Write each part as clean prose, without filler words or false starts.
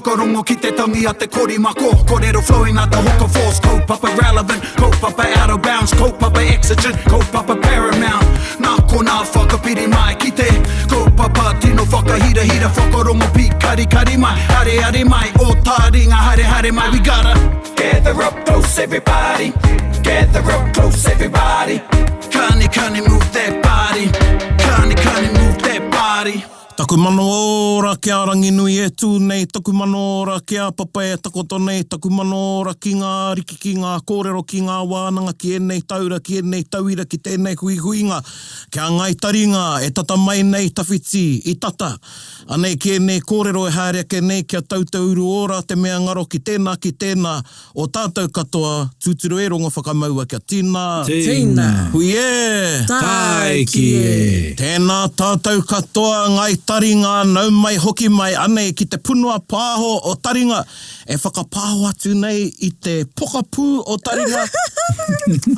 Whakarongo ki te tangi a te kori mako. Kōrero flowing out the hook of force. Kaupapa relevant, kaupapa out of bounds, kaupapa exigent, kaupapa paramount. Nā ko nā whakapiri mai ki te kaupapa tino whakahira hira. Whakarongo pi kari kari mai, hare hare mai. O Taringa hare hare mai. We gotta gather up close everybody. Gather up close everybody. Kani move that body. Kani move that body. Taku mano ora kia rangi nui e tūnei, taku mano ora kia papa e takoto nei, taku mano ora ki ngā riki, ki ngā kōrero, ki ngā wānanga, ki ēnei taura, ki ēnei tauira, ki tēnei huihuinga, kia ngai taringa, e tata mai nei tawhiti, i tata. Anei ki ēnei kōrero e haere ke nei kia tautauru ora, te mea ngaro ki tēnā, o tātou katoa, tūturu e rongo whakamaua kia tīna. Tīna. Hui e. Tai ki e. Tēnā tātou katoa, ngai Taringa, nau mai hoki mai anei ki te punua pāho o Taringa. E whakapāho atu nei i te pokapū o Taringa.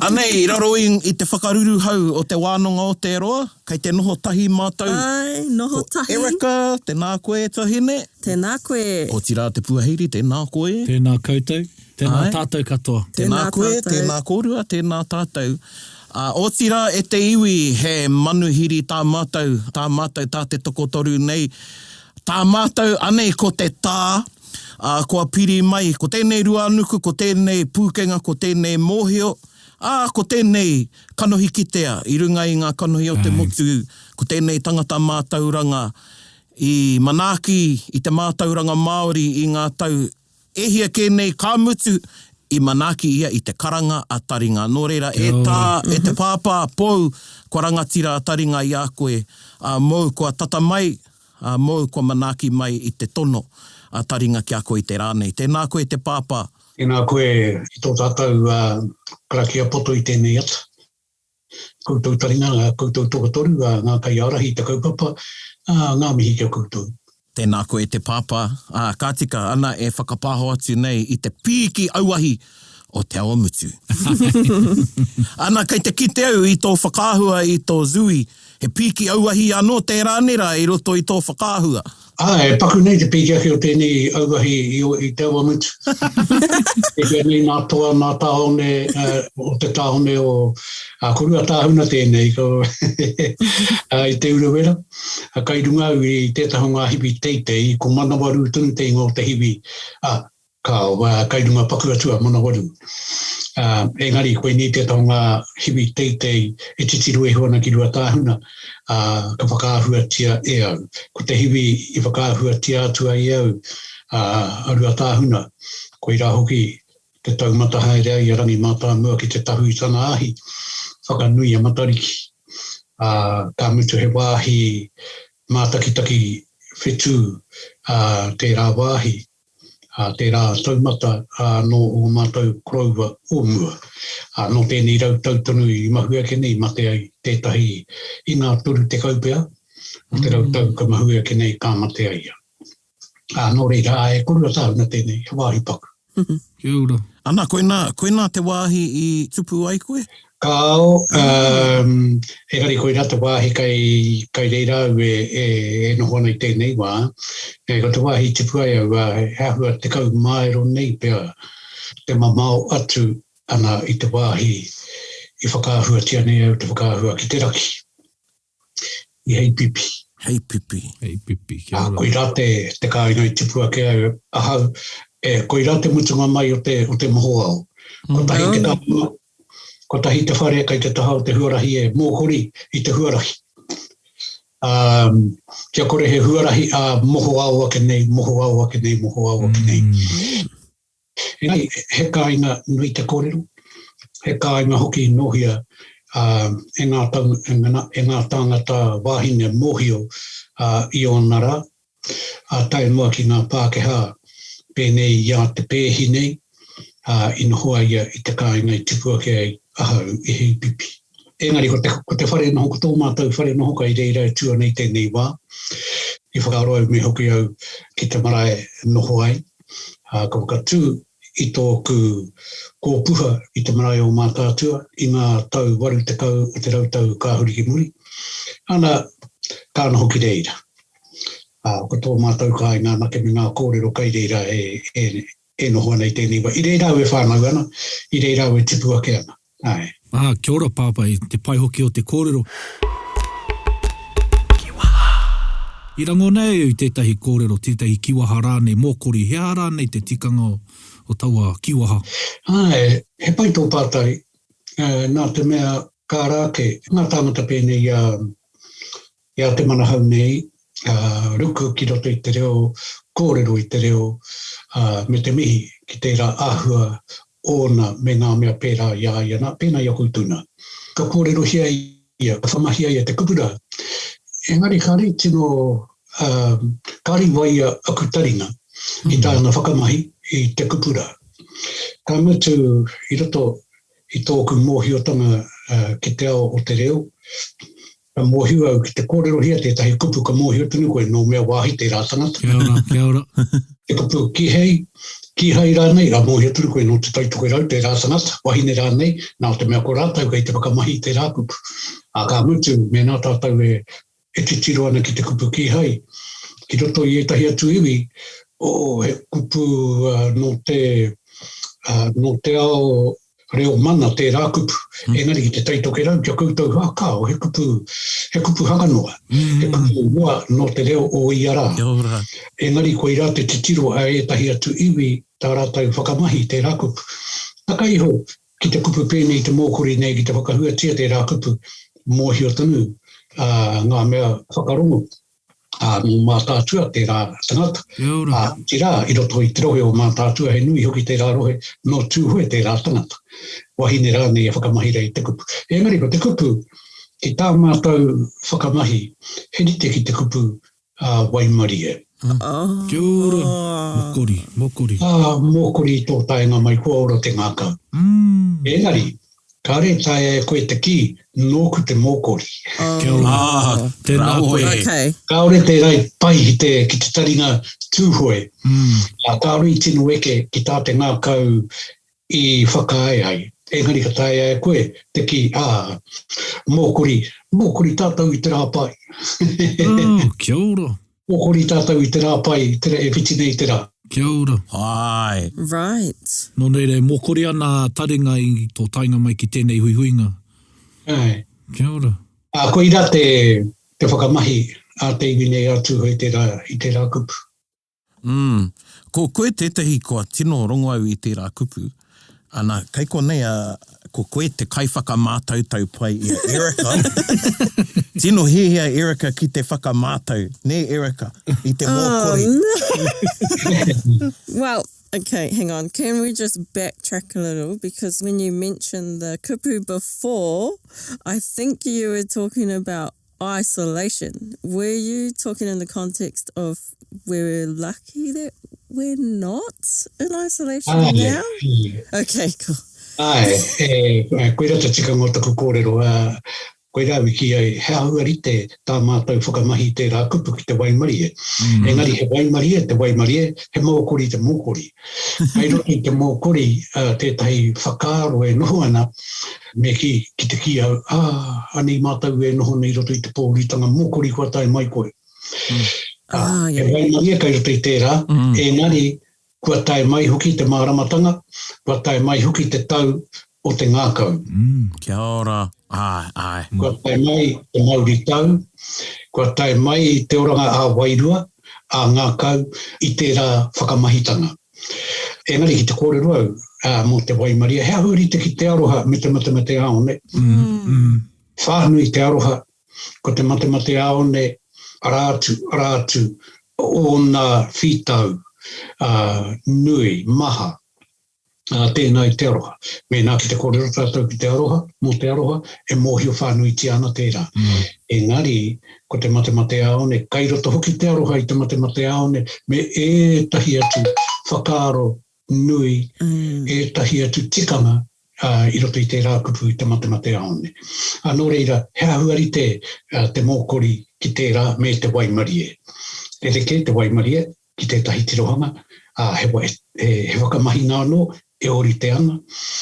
Anei, raroing i te whakaruru hau o te wānanga o te roa. Kei te noho tahi mātou. Ai, noho tahi. Erika, tēnā koe tahine. Tēnā koe. O tira te puahiri, tēnā koe. Tēnā koutou. Tēnā tātou katoa. Tēnā koe, tēnā kōrua, tēnā tātou. O tira e te iwi he manuhiri tā mātou tā te tokotoru nei. Tā mātou anei ko te tā, kua piri mai, ko tēnei ruānuku, ko tēnei pūkenga, ko tēnei mōhio, ko tēnei kanohi kitea, i runga i ngā kanohi o te motu, ko tēnei tangata mātauranga i Manaaki, i te mātauranga Māori i ngā tau ehia kēnei kāmutu, i Manaaki ia i te karanga a Taringa. Nō reira, e te pāpā pou kua rangatira a Taringa i a koe, mou kua tata mai, mou kua Manaaki mai i te tono a Taringa ki a koe i te rānei. Tēnā koe te pāpā. Tēnā koe i tō tātou karakia poto i tēnei ata. Koutou Taringa, koutou tokotoru, ngā kai arahi, te kaupapa, ngā mihi kia koutou. Tēnā koe te pāpā, ka tika ana e whakapāho atu nei i te pīki auahi o te awamutu. Ana kei te kite au i tō whakāhua i tō zui, he pīki auahi anō te rānera i roto i tō whakāhua. E paku nei te pīki aki o tēnei auahi i te awamutu. E kia nei nā toa, nā tāhone, o te tāhone o korua tāhuna tēnei, i te urawera. Kai runga au i te Tohunga hiwi teitei, ko manawaru tunu te ingo te hiwi, kai runga paku atua manawaru. Engari, koe ni te Tohunga hiwi teitei, e titiru e hoana ki rua tāhuna, ka whakaahua tia e au. Ko te hiwi i whakaahua tia atua i au, a rua tāhuna, koe rā hoki te taumata haere ai a rangi mātā mua ki te tahu i tana ahi, whakanui a matariki. Ka mutu he wāhi mātakitaki whetū te rā wāhi, te rā taumata no o mātou korauwa o mua. No tēnei rau tautonu i mahua ke nei mate ai tētahi i ngā turu te kaupea, o te rau tau ka mahua ke nei ka mate ai. No reira e korua tāuna tēnei, he wāhi paku. Kia ora. Ana, koe nā te wāhi i tupu ai koe? Kāo, engari koe rā te wāhi kai reira au e noho nei tēnei wā. Ko te wāhi tipu ai au, hāhua te kau maero nei pia, te mamao atu ana i te wāhi i whakaahua tia nei au, te whakaahua ki te raki. I hei pipi. Hei pipi. Hei pipi, kia ora. Koe rā te kāinga i tipu ake au, ahau, koe rā te mutunga mai o te moho au. Ko tahi te kāpua. Ko tahi te whare kai te taha o te huarahi e mōhori i te huarahi. Kia kore he huarahi moho au ake nei, moho au ake nei, moho au ake nei. Enei, he kāinga nui te kōrero, he kāinga hoki nohia e ngā tāngata wāhine mōhio i o nara, tae mua ki ngā Pākehā pēnei ia te pēhinei, i nohoa ia i te kāinga i tipua ke ai ahau i hei pipi. Engari, ko te whare noho, ko tō mātou whare noho kai reira e tua nei tēnei wā. I whakaaro au me hoki au ki te marae noho ai. Ka whakatū i tōku kōpuha i te marae o mātātua i ngā tau waru te kau o te rautau kāhuri ki muri. Ana, ka noho ki reira. Ko tō mātou kai ngā nake me ngā kōrero kai reira e noho nei tēnei wa. I reira e whānau ana, i reira e tipu ake ana. Ai. Kia ora pāpai, te pai hoki o te kōrero. I rango nei i tētahi kōrero, tētahi kiwaha rānei, mōkori, hea rānei te tikanga o taua kiwaha. Ai, he pai tō pātai, nā te mea kā rāke, ngā tāmata pēnei ia te manahau nei, ruku ki roto i te reo, kōrero i te reo, me te mihi ki tērā āhua ona me ngā mea pērā iana, pēnei aku tuna. Ka kōrero hia ia, ka whamahia ia te kupura. Engari kāri tino kāri waia aku taringa i tāna whakamahi i te kupura. Ka mutu i roto i tōku mōhiotanga ki te ao o te reo. Ka mōhio au ki te kōrero hia tētahi kupu ka mōhio tunu koe no mea wāhi te rātangata. Kia ora. Te kupu kihei rānei, rā mōhio tunu koe no te taitukoe rau te rātangata. Wahine rānei, nā te mea ko rātau kei te whakamahi te rākupu. Ka mutu me nā tātou e te tiro ana ki te kupu kihei. Ki roto i etahi atu iwi, he kupu no te ao reo mana te rākupu. Engari ki te taitoke rau, kia koutou hākao, he kupu hakanoa. He kupu mua no te reo o iara. Engari koe rā te tiro a etahi atu iwi, tā rātau whakamahi te rākupu. Taka iho, ki te kupu pēnei te mōkori nei, ki te whakahuatia te rākupu mōhio tanu, ngā mea Whakarongo. Mātātua te rā tangata. Te rā, i roto i te rohe o mātātua, he nui hoki te rā rohe no tūhoi te rā tangata. Wahine rānei a whakamahi rei te kupu. Engari ko te kupu, ki tā mātou whakamahi, he rite ki te kupu waimarie. Kia ora, mokori. Mokori tō taenga mai kua ora te ngākau. Engari, ka re tae koe te ki, nōku te mōkori. Kia ora, tēnā koe. Ka ore te rai pai ki te taringa tūhoi. Ka ore i tino eke ki tā te ngākau i whakae ai. Engari ka tae ai koe te ki, mōkori tātou i te rāpai. Kia ora. Mōkori tātou i te rāpai, te e piti nei te rā. Kia ora. Ai. Right. No nei re, mōkori ana taringa i tō tainga mai ki tēnei huihuinga. Ai. Kia ora. Ko i rā te whakamahi a te iwi nei atu i te rā kupu. Ko koe tētahi kua tino rongo au i te rā kupu. Ana, kai ko nei ko koe te kai whakamātautau pai i a Erika. Tino hea Erika ki te whakamātau. Ne Erika, i te mōkori. No. Well, okay, hang on. Can we just backtrack a little? Because when you mentioned the kupu before, I think you were talking about isolation. Were you talking in the context of we're lucky that we're not in isolation now? Okay, cool. Koe rata tika ngō taku kōrero, koe rā wiki ai, hea huarite tā mātou whakamahi te rā kupu ki te waimarie. Engari he waimarie, he mōkori te mōkori. Hei roki te mōkori, tētahi whakaaro e noho ana, me ki te ki au, anei mātou e noho nei roto i te pōritanga mōkori kua tai mai koe. He waimarie kai roto i tērā, engari, kua tae mai hoki te māramatanga, kua tae mai hoki te tau o te ngākau. Kia ora. Ai. Kua tae mai te Māori tau, kua tae mai te oranga a wairua, a ngākau, i tērā whakamahitanga. Engari ki te kōrero au, mō te waimaria, hea hurite ki te aroha me te matemate aone. Whānui te aroha, ko te matemate aone, arātu, o nā whitau, nui, maha, tēnei te aroha. Me nā ki te kōrero tātou ki te aroha, mō te aroha, e mōhio whānui ti ana tērā. Engari, ko te matemate aone, kai roto hoki te aroha i te matemate aone, me ētahi atu whakaaro nui, ētahi atu tikanga, i roto i te rākupu i te matemate aone. Nō reira, hea huari te mōkori ki tērā me te waimarie. E reke te waimarie, ki tētahi tirohanga, he whakamahi ngāno e ori te ana,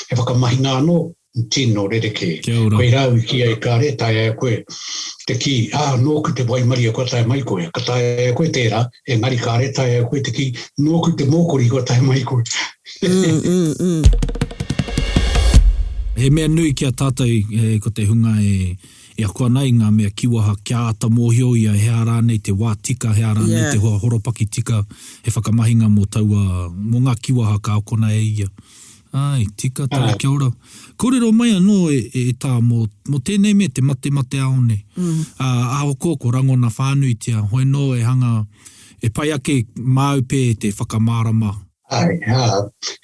he whakamahi ngāno tino rereke. Kia ora. Koe rau ki ai ka re, tai ai koe. Te ki, nōku te waimari a kua tai mai koe. Ka tai ai koe tērā, engari ka re, tai ai koe te ki, nōku te mōkori kua tai mai koe. He mea nui kia tātai ko te hunga e akoa nei ngā mea kiwaha kia ata mōhio ia he rānei te wā tika, he rānei te hoa horopaki tika, he whakamahinga mō taua, mō ngā kiwaha ka okona e ia. Ai, tika tala kia ora. Kōrero mai anō tā mō tēnei mea te mate aone. Ahoko ko rangona whānuitia, hoi no e hanga, e pai ake māupe te whakamārama. Ai,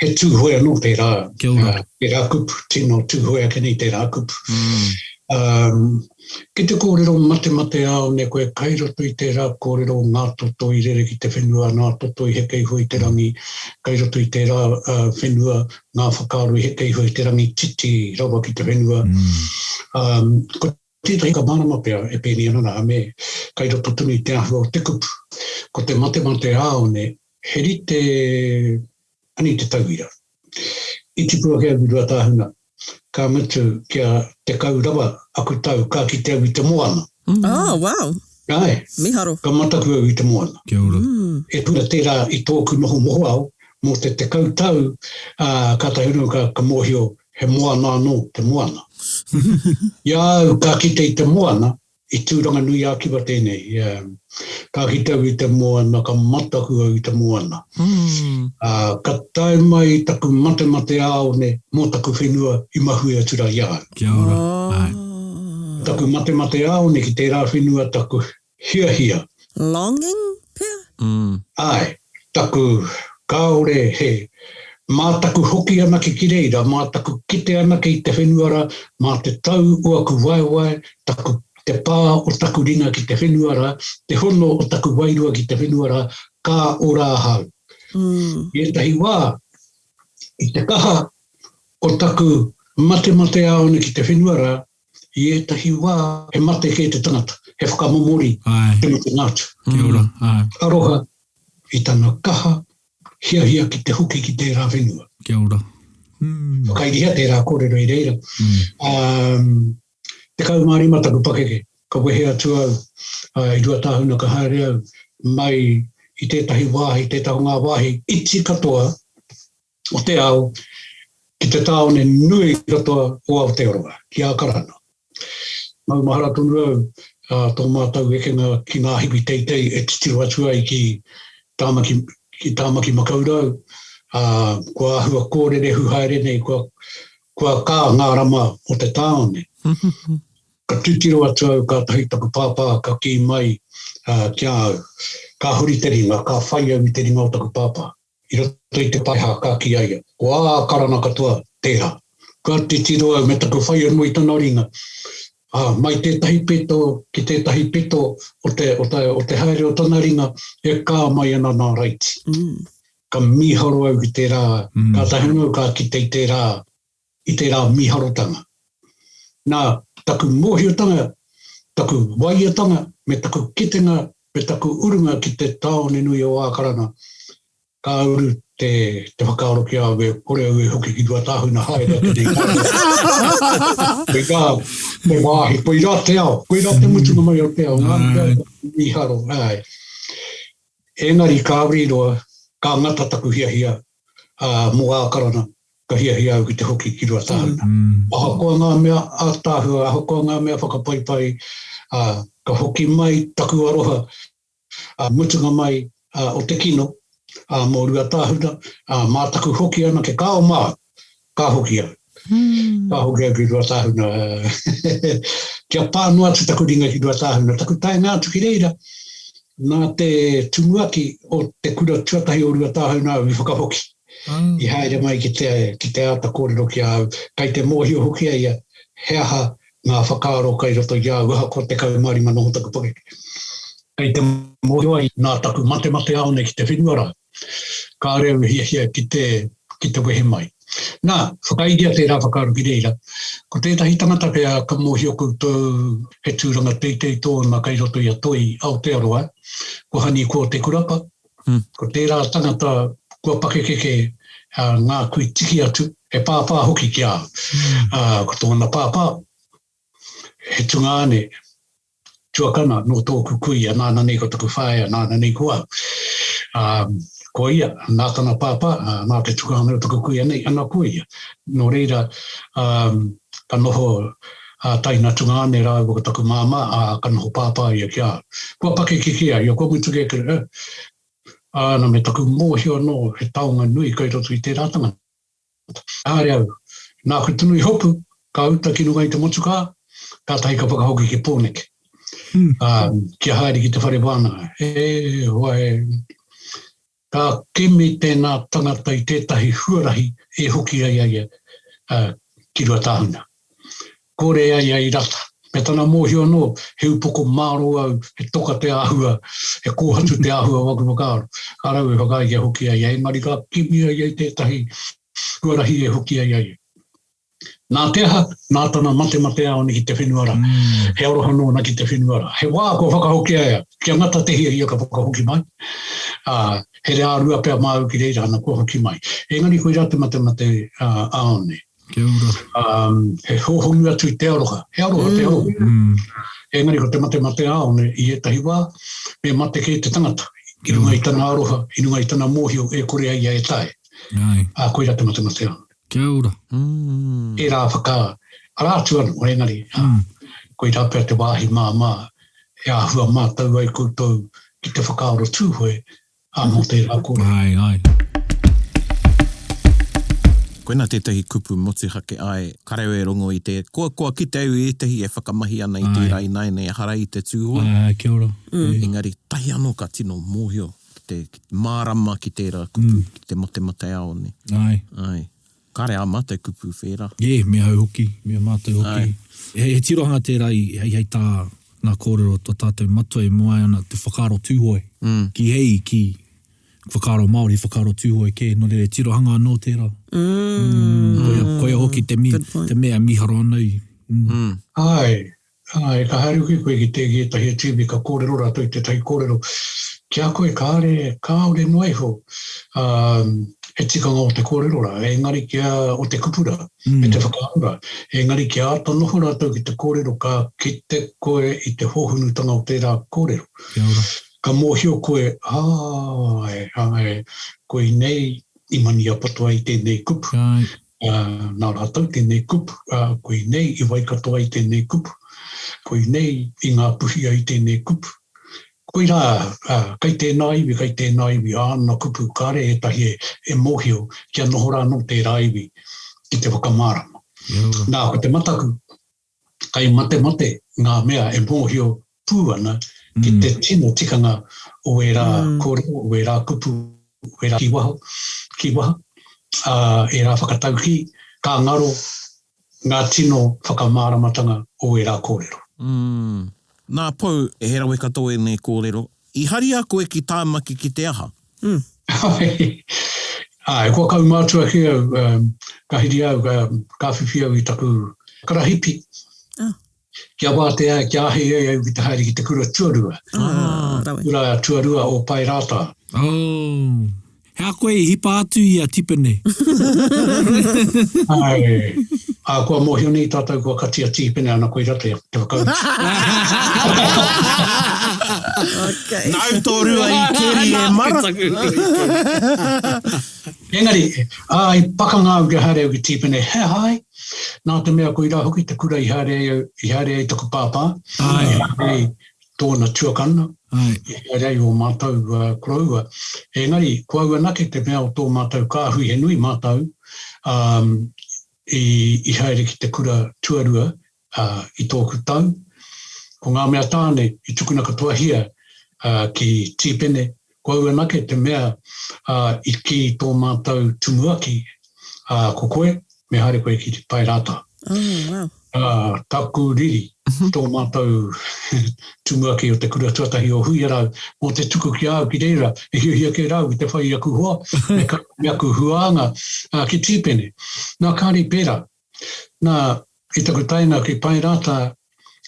he tūhoea no te rā. Kia ora. Te rā kupu, tino tūhoea kini te rā kupu. Ki te kōrero mate ao ne koe kairoto I te rā kōrero ngā toto I rere ki te whenua, ngā toto I hekei hui te rangi, kairoto I te rā whenua, ngā whakaaro I hekei hui te rangi titi rawa ki te whenua. Ko tētahi ka mārama pia e pēnei anana a me, kairoto tunu I te āhua o te kupu. Ko te mate ao ne, heri te ani te tauira. I tipua kia wirua tāhuna. Ka mitu kia te kaurawa aku tau ka ki te au I te moana. Oh, wow. Ai, Miharo. ka mataku au I te moana. Kia ora. E pura tērā I tōku moho au, mō te kautau, ka tahunu ka mōhio he moana anō, te moana. Ia ka ki te I te moana, I tūranga nui a kiwa tēnei. Ka ki te au I te moana, ka mataku au I te moana. Ka tai mai taku mate ao ne, mō taku whenua I mahui atura iau. Kia ora. Ai. Taku mate ao ne ki te rā whenua taku hia. Longing, pia? Ai, taku kaore he, mā taku hoki ana ki reira, mā taku kite ana ki te whenuara, mā te tau ua ku waiwai, taku te pā o taku ringa ki te whenuara, te hono o taku wairua ki te whenuara, ka ora hau. Ētahi wā, I te kaha o taku mate ao ne ki te whenuara, ētahi wā, he mate ke te tangata, he whakamomori, te te ngātu. Kia ora. Ai. Aroha, I tana kaha, hia ki te hoki ki te rā whenua. Kia ora. Whakairiha te rā kōrero I reira. Te kaumārima taku pakeke, ka wehe atua I rua tāhuna ka haere au, mai I tētahi wāhi, te Tohunga wāhi, iti katoa o te ao, ki te tāone nui katoa o Aotearoa, ki Ākarana. Mau mahara tonu au, tō mātau ekenga ki ngā hiwi teitei e titiru atua I ki tāmaki makaurau, kua ahua kōrere huhaere nei, kua kā ngā rama o te tāone. Ka tūtiro atu au ka tahi taku pāpā, ka ki mai kia au. Ka huri te ringa, ka whai au I te ringa o taku pāpā. I roto I te paiha ka ki aia. Ko ākarana katoa tērā. Ka tūtiro au me taku whai anui tana ringa. Mai tētahi peto, ki tētahi peto o te haere o tana ringa, e kā mai ana nā raiti. Ka miharo au ki te rā, ka tahinu ka ki te rā, I te rā miharotanga. Nā, taku mōhiotanga, taku waiatanga, me taku kitenga, me taku urunga ki te tāone nui o Ākarana. Ka uru te whakaaro ki awe, kore au e hoki ki tua tāhuna haere te rei kāre. Koe kā, me wāhi, koe rā te ao, koe rā te mutunga mai o te ao, ngā miharo, ai. Engari ka auriroa, ka ngata taku hia mō Ākarana, ka hia au ki te hoki ki rua tāhuna. Ahakoa ngā mea ātāhua, ahakoa ngā mea whakapaipai, ka hoki mai taku aroha, mutunga mai o te kino, mō rua tāhuna, mā taku hoki ana ke kao mā, ka hoki au. Ka hoki au ki rua tāhuna. Kia pānua tu taku ringa ki rua tāhuna, taku tai ngātu ki reira, nā te tumuaki o te kura tuatahi o rua tāhuna au I whakahoki. I haere mai ki te ata kōrero ki au, kai te mōhio hoki ia, he aha ngā whakaaro kai roto i au, aha ko te kaumārima noho taku pakeke. Kai te mōhio ai nā taku mate ao nei ki te whenuara, ka reo hia ki te wehe mai. Nā, whakairia te rā whakaaro ki reira, ko tētahi tangata pia ka mōhio koutou he tūranga teitei tōna kai roto I a toi Aotearoa, ko hani ko te kurapa, ko tērā tangata kua pakekeke ngā kui tiki atu, e pāpā hoki ki au. Ko tōna pāpā, he tunga ane, tuakana no tōku kuia, nāna nei ko taku whaia, nāna nei kua. Ko ia, nā tana pāpā, nā te tukahana o taku kuia nei, ana kuia. No reira, ka noho taina tunga ane rā ko taku māma, ka noho pāpā ia ki au. Kua pakekekea, ia kua mutu kekere, nā me taku mōhio no, he taonga nui kai rotu i te rātanga. Āre au, nā ku tunu I hopu, ka uta ki nunga I te motuka, ka tahi ka whakahoki ki pōneke. Kia haere ki te whare wāna. Hoa ka kemi tēnā tangata I tētahi huarahi e hoki ai ki rua tāhuna. Kore ai I rata. Me tana mōhio no, he upoko māro au, he toka te āhua, he kōhatu te āhua waku wakaaro. Ka rau e whakai e hoki ai, Engari ka kimi ai tētahi huarahi e hoki ai. Nā te aha, nā tana mate ao ni ki te whenuara. He aroha no na ki te whenuara. He wā ko whakahoki ai, kia ngata te hia ka whakahoki mai. He rea rua pia māu ki reira ana ko hoki mai. Engari koe rā te mate ao ne. Kia ora. He hohongu atu I te aroha. He aroha te aroha. Engari ko te mate ao ne I e tahi wā, me mate ke te tangata. I runga I tana aroha, I runga I tana mōhio e kore ai e tae. Koe rā te mate ao. Kia ora. E rā whaka arātu anu o Engari. Koe rā pia te wāhi mā, e āhua mātau ai koutou ki te whakaaro tūhoi, mō te rā kore. Ai. Koina tētahi kupu moti hake ai, kareo e rongo I te, koa ki te au I tehi e whakamahi ana I te rānei nei hara I te tūhoi. Kia ora. Engari, tai anō ka tino mōhio, ki te mārama ki te rā kupu, ki te mate ao ne. Ai. Kare a mate kupu whera. Mea hau hoki, mea mātou hoki. He tirohanga tērā hei tā ngā kōrero tō tātou matua e moai ana te whakaaro tūhoi. Ki hei ki whakaaro Māori, whakaaro tūhoi ke, no re tirohanga anō tērā. Koia hoki te mea miharo anau. Ai, ka haere uki koe ki te tahi tīmi ka kōrero rātou I te tahi kōrero. Kia koe ka aure noiho. E tikanga o te kōrero rā, engari kia o te kupura, e te whakaahura. Engari kia ata noho rātou ki te kōrero ka kite koe I te hohunutanga o tērā kōrero. Ka mōhio koe, koe nei I mani apatua I tēnei kupu. Nā rātou tēnei kupu, koe nei I waikatoa I tēnei kupu. Koe nei I ngā puhia I tēnei kupu. Koe rā, kai tēnā iwi, āna kupu kāre e tahi e mōhio kia noho rā no tērā iwi ki te whakamārama. Nā, ko te mataku, kai mate ngā mea e mōhio pūana ki te tino tikanga o e rā kōrero, o e rā kupu, o e rā kiwaha, e rā whakatauki, ka ngaro ngā tino whakamāramatanga o e rā kōrero. Nā pou e herawe katoa nei kōrero, I hari a koe ki tāmaki ki te aha? Kua kau mātua ki au, ka hiri au, ka whiwhi au I taku karahipi. Kia wātea, kia ahi au ki te haere ki te kura tuarua. Kura tuarua o pai rāta. Hea koe I hipa atu I a tipene. Kua mōhio nei tātou kua katia tipene ana koe rata te whakau. Nau tōrua I keri e mara. Engari, I pakanga au ki haere au ki tipene, he hai, nā te mea koe rā hoki te kura I haere ai taku pāpā. Ai tōna tuakana. I haere ai o mātou kuraua. Engari, kua ua nake te mea o tō mātou kāhui he nui mātou I haere ki te kura tuarua I tōku tau. Ko ngā mea tāne I tukuna katoa hia ki tīpene. Kua ua nake te mea I ki tō mātou tumuaki ko koe, me haere koe ki te pai rāta. Taku riri tō mātou tumuaki o te kura tuatahi o hui rau, o te tuku ki au ki reira, e hiuhia ke rau I te whai aku hoa, me aku huanga ki tīpene. Nā kāri pērā, nā I taku taina ki pai rāta,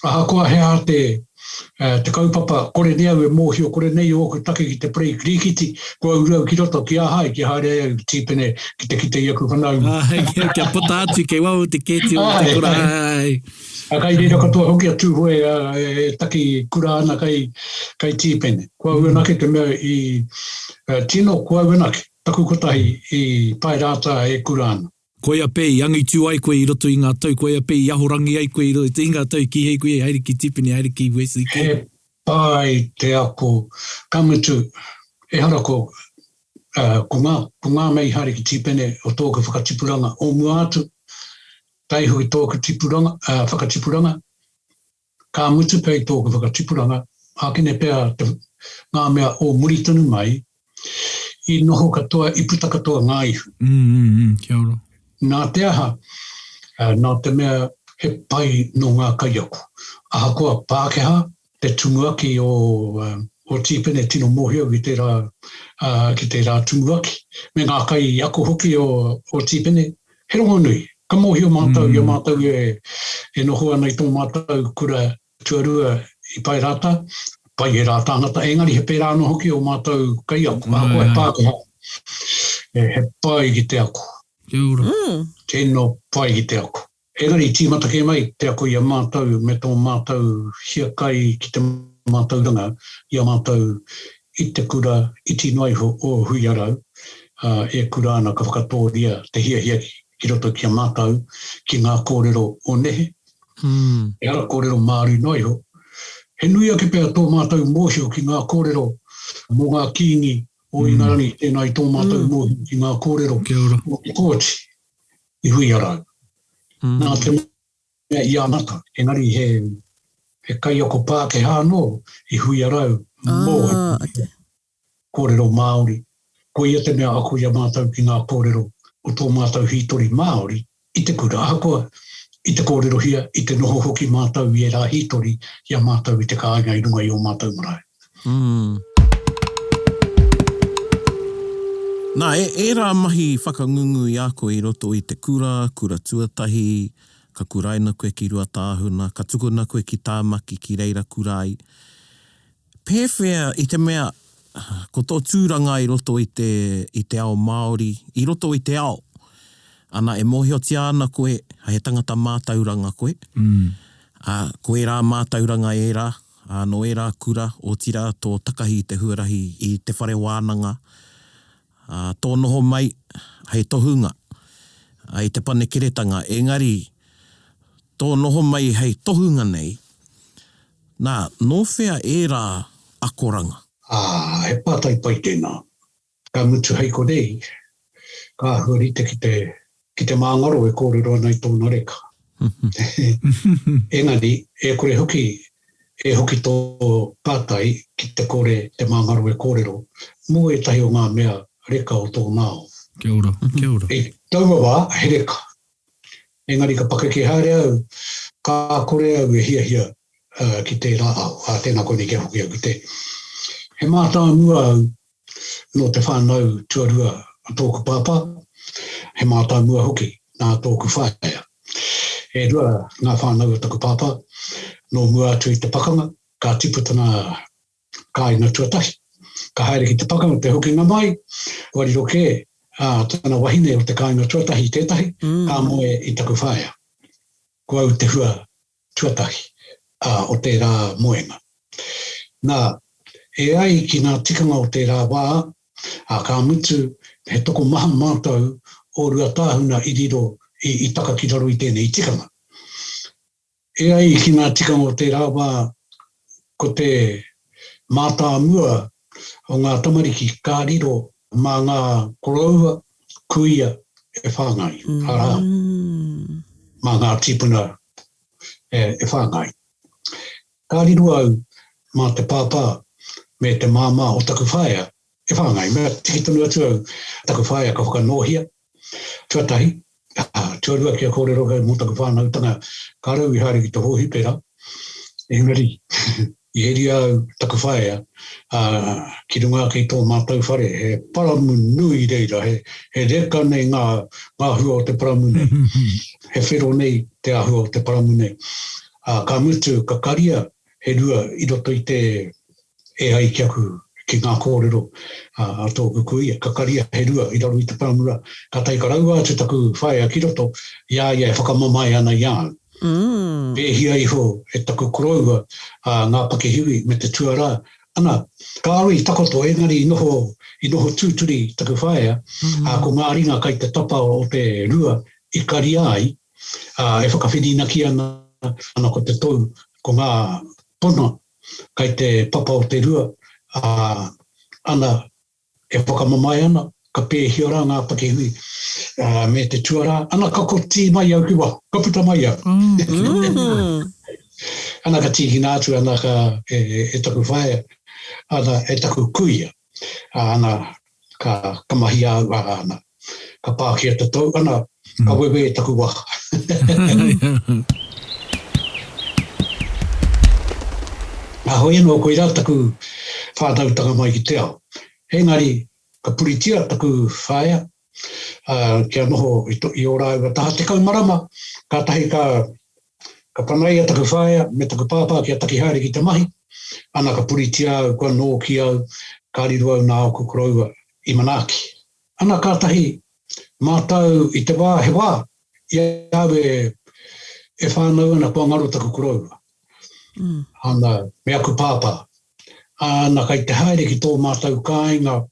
aha koa hea te te kaupapa, kore nea ue mōhio, kore nei o ku take ki te break rikiti, kua urau ki roto ki āhai, ki haere tīpene ki te kite iaku whanau. Kia puta atu, kei wau te keti o te kura. A kai reira katoa hoki a tūhoi e taki kura ana kai tīpene. Kua uenake te mea i tino, kua uenake, taku kotahi i pai rāta e kura ana. Koia pei, angi tū ai koe i roto i ngā tau, koia pei, ahorangi ai koe i roto i ngā tau, ki hei koe, haere ki tipene, haere ki wesi. He pai te ako, kamutu, e harako, ko ngā mei haere ki tipene o tōku whakatipuranga o muatu, tai hui tōku tipuranga, whakatipuranga, ka mutu pei tōku whakatipuranga, hakene pēr ngā mea o muritunu mai, i noho katoa, i puta katoa ngā ihu. Kia ora. Nā te aha, nā te mea he pai no ngā kaiaku. Ahakoa Pākehā, te tumuaki o tīpene tino mōhio ki te rā tumuaki. Me ngā kai ako hoki o tīpene, he rongo nui. Ka mōhio mātau, ia mātau e noho ana i tō mātau kura tuarua i pai rāta. Pai e rā tāngata, engari he pērā no hoki o mātau kaiaku. Ahakoa e Pākehā. He pai ki te ako. Kia ora. Tēnō pai ki te ako. Engari tīmata ke mai, te ako ia mātau, me tō mātau hia kai ki te mātau ranga, ia mātau i te kura, i tino ai o hui arau, e kura ana ka whakatōria te hia ki roto ki a mātau, ki ngā kōrero o nehe. E ara kōrero Māori noi ho. He nui ake pēr tō mātau mōhio ki ngā kōrero mō ngā kīngi, o Engari, tēnei tō mātau mōhio ki ngā kōrero o te kōti i hui arau. Nā te mea i anata, Engari he kaiako Pākehā no i hui arau mōhio. Kōrero Māori. Ko ia te mea ako ia mātau ki ngā kōrero o tō mātau hitori Māori i te kura ahakoa, i te kōrero hia, i te noho hoki mātau i e rā hitori, ia mātau i te kāinga i runga i o mātau marae. Nā, e rā mahi whakangungu i a koe i roto i te kura tuatahi, ka kuraina koe ki ruātāhuna, ka tukuna koe ki tāmaki ki reira kurai. Pēwhea i te mea, ko tō tūranga i roto i te ao Māori, i roto i te ao. Ana e mōhio tia ana koe, he tangata mātauranga koe. Koe rā mātauranga e rā, no e rā kura o tira tō takahi i te huarahi i te whare wānanga. Tō noho mai, hei Tohunga, i te panekeretanga, Engari, tō noho mai hei Tohunga nei, nā, nōwhea e rā akoranga. He pātai pai tēnā. Ka mutu hei ko nei, ka huarite ki te māngaro e kōrero nei tōna reka. Engari, e kore hoki, e hoki tō pātai ki te kore te māngaro e kōrero, mō e tahi o ngā mea reka o tō nāo. Kia ora, kia ora. E taua wā, he reka. Engari ka paka ki haere au, ka kore au e hia ki te rā au, tēnā kone ki hoki au ki te. He mātā mua au no te whānau tuarua a tōku pāpā, he mātā mua hoki nā tōku whāia. E rua ngā whānau a tōku pāpā, no mua atu i te pakanga, ka tiputana kāina tuatahi. Ka haere ki te pakanga te hoki ngā mai, wari roke, tana wahine o te kāinga tuatahi tētahi, ka moe i taku whaia. Ko au te hua tuatahi o te rā moenga. Nā, e ai ki ngā tikanga o te rā wā, ka mutu he toko maha mātau o ruātāhuna i riro i taka ki raro i tēnei tikanga. E ai ki ngā tikanga o te rā wā, ko te mātā mua o ngā tamariki kā riro mā ngā koroua kuia e whāngai. Mā ngā tipuna e whāngai. Kā riro au mā te pāpā me te māmā o taku whaia e whāngai. Mea tikitanu atu au taku whaia ka whakanohia. Tuatahi, tuarua kia kōrero hei mō taku whānautanga ka rau i haere ki te hōhi pera. Engari. I heri au taku whaia, ki runga ki tō mātau whare, he paramu nui reira, he reka nei ngā hua o te paramu nei, he whero nei te āhua o te paramu nei. Ka mutu, ka karia he rua I roto I te e ai ki aku ki ngā kōrero a tōku kuia. Ka karia he rua I raro I te pāmura. Ka tai ka raua te taku whae a ki roto, ia e whakamamai ana ia. Pēhia iho e taku koroua ngā pakehiwi me te tuara. Ana, ka awi takoto engari I noho tūturi taku whaea, ko ngā ringa kai te tapa o te rua I karia ai, e whakawhirina ki ana ko te tau, ko ngā pona kai te papa o te rua, ana e whakamamai ana, ka pēhia rā ngā pakehui me te tuara, ana ka koti mai au ki wā, ka puta mai au. Ana ka tihi nātu, ana ka e taku whaea, ana e taku kuia, ana ka kamahi au, ana ka pākia te tau, ana ka wewe e taku waka. Hoi anō koe rā taku whātautanga mai ki te ao. Engari, ka puritia taku whaea, kia noho I ora ua taha te kaumarama, ka tahi ka panaia taku whaea, me taku pāpā kia taki haere ki te mahi, ana ka puritia au, kua nō ki au, ka riru au nā oku koroua I manaki. Ana ka tahi mātau I te wā, he wā, ia au e whānau ana kua ngaro taku koroua. Ana me aku pāpā. Ana kai te haere ki tō mātau kāinga,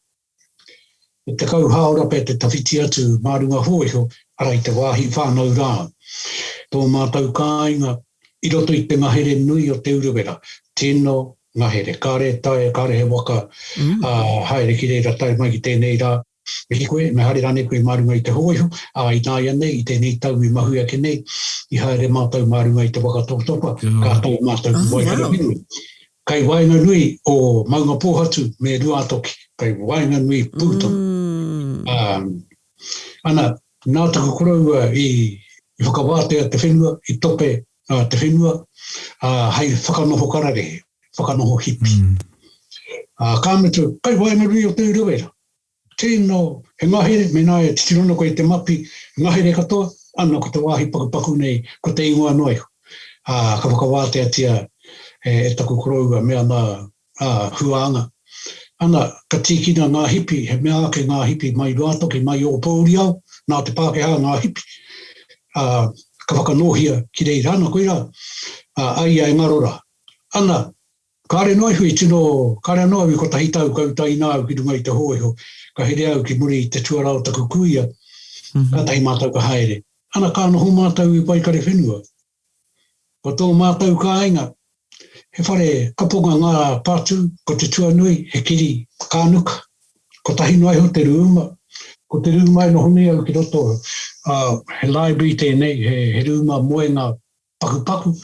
e te kau haorape te tawhiti atu mārunga hōiho, ara I te wāhi whānau rā. Tō mātau kāinga, I roto I te ngahere nui o te uruwera, tino, ngahere kare tae, kare he waka, haere ki reira tae mai ki tēnei rā. Me ki koe, me haere rāne koe mārunga I te hōiho, I nāia nei, I tēnei tau I mahuia ke nei, I haere mātau mārunga I te waka tōtopa, ka tau mātau waihara minui. Kai wainga nui o maunga pōhatu me ruātoki, kai wainga nui pūto. Ana, nā taku koroua I whakawātea te whenua, I tope te whenua, hei whakanoho kararehe, whakanoho hipi. Kāmetu, kai wainga nui o te uruwera. Tēnō, he ngahere, me nā e titirona koe te mapi, ngahere katoa, ana ko te wāhi paku nei, ko te ingoa noiho. Ka whakawātea tia e taku koroua mea nā huanga. Ana, ka tīkina ngā hipi, he mea ake ngā hipi mai ruātoki, mai o pōuri au, nā te Pākehā ngā hipi. Ka whakanohia ki rei rāna koe rā, ai ai ngarora. Ana, kāre noi hui tino, kāre noi ko tahi tau kautai nā au ki runga I te hōiho, ka here au ki muri I te tuarau taku kuia, ka tahi mātau ka haere. Ana ka noho mātau I waikare whenua. Ko tō mātau ka ainga, he whare kaponga ngā pātu, ko te tuanui, he kiri kānuka, ko tahi noi ho te rūma, ko te rūma e noho nei au ki roto, he library tēnei, he rūma moenga paku,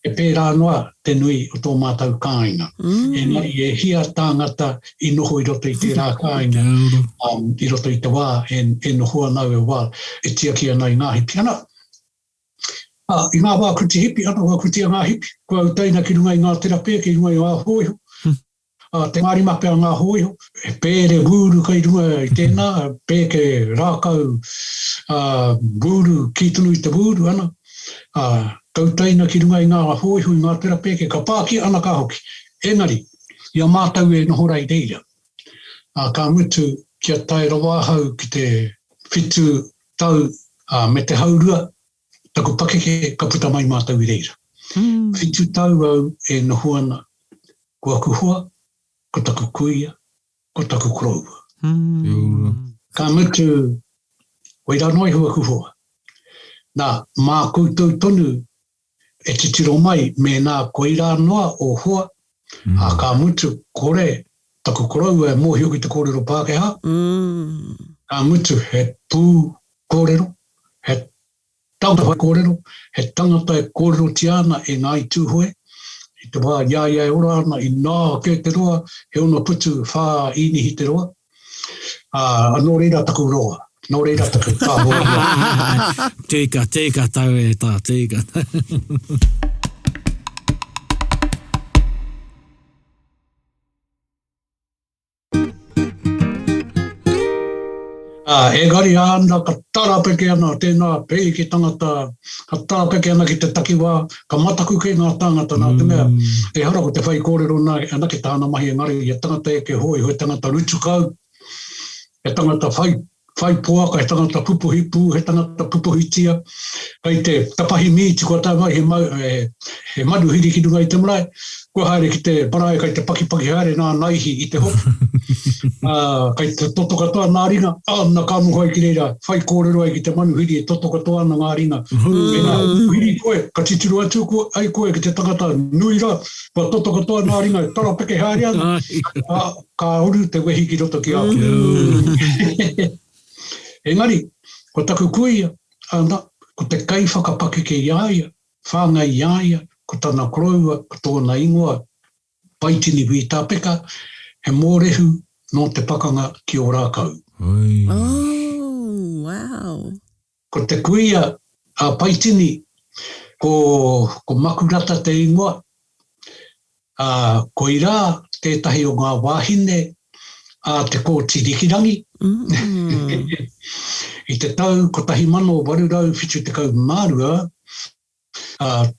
e pērā noa te nui o tō mātau kāinga. Engari e hia tāngata I noho I roto I tērā kāinga, I roto I te wā, e noho anau e wā, e tia ki ana I ngā hipi. Ana, I ngā wā kuti hipi, ana wā kuti a ngā hipi, kua utaina ki runga I ngā terapea, ki runga I ngā hōiho, te ngāri mape a ngā hōiho, e pēre guru kai runga I tēnā, pēke rākau guru ki tunu I te guru, ana, tautaina ki runga I ngā hōiho I ngā terapeke, ka pāki ana ka hoki. Engari, ia mātau e noho rai reira. Ka mutu kia tai rawāhau ki te whitu tau me te haurua, taku pakeke ka puta mai mātau I reira. Whitu tau au e noho ana, ko aku hoa, ko taku kuia, ko taku koroua. Ka mutu, waira noi hua ku hoa. Nā, mā koutou tonu, e te tiro mai me nā koira noa o hoa, ka mutu kore, taku koroua e mōhio ki te kōrero Pākehā. Ka mutu he pū kōrero, he tangata kōrero, he tangata e kōrero tiana e ngāi tūhoe, I te wā iai ora ana I nā ke te roa, he ono putu whā inihi te roa. Anō reira taku roa. Nō reira taku tāhoa. Tēka tau e tā, tēka. Engari ana, ka tarapeke ana, tēnā pēi ki tangata, ka tarapeke ana ki te takiwā, ka mataku ke ngā tangata nā te mea. E hara ko te whai kōrero ana ki tāna mahi engari, e tangata e ke hoi, he tangata rutukau, he tangata whai puaka, he tangata pupuhipu, he tangata pupuhitia, kei te tapahi mīti kua tā mai, he manuhiri ki runga i te marae, kua haere ki te parae, kei te paki haere nā naihi i te hopu. Kei te toto katoa nā ringa, nā kāmuhoi ki reira, whai kōrero ai ki te manuhiri e toto katoa nā ngā ringa. E nā hiri koe, ka titiru atu ai koe ki te tangata nuira, pa toto katoa nā ringa, tara peke haere ana, ka uru te wehi ki roto ki au. Engari, ko taku kuia, ko te kai whakapake ke iaia, whāngai iaia, ko tāna koroua, ko tōna ingoa, paitini hui tāpeka, he mōrehu no te pakanga ki o rākau. Oh, wow. Ko te kuia a paitini, ko makurata te ingoa, ko i rā, tētahi o ngā wāhine, te ko tirikirangi. I te tau, ko tahi mano warurau whitu te kau mārua,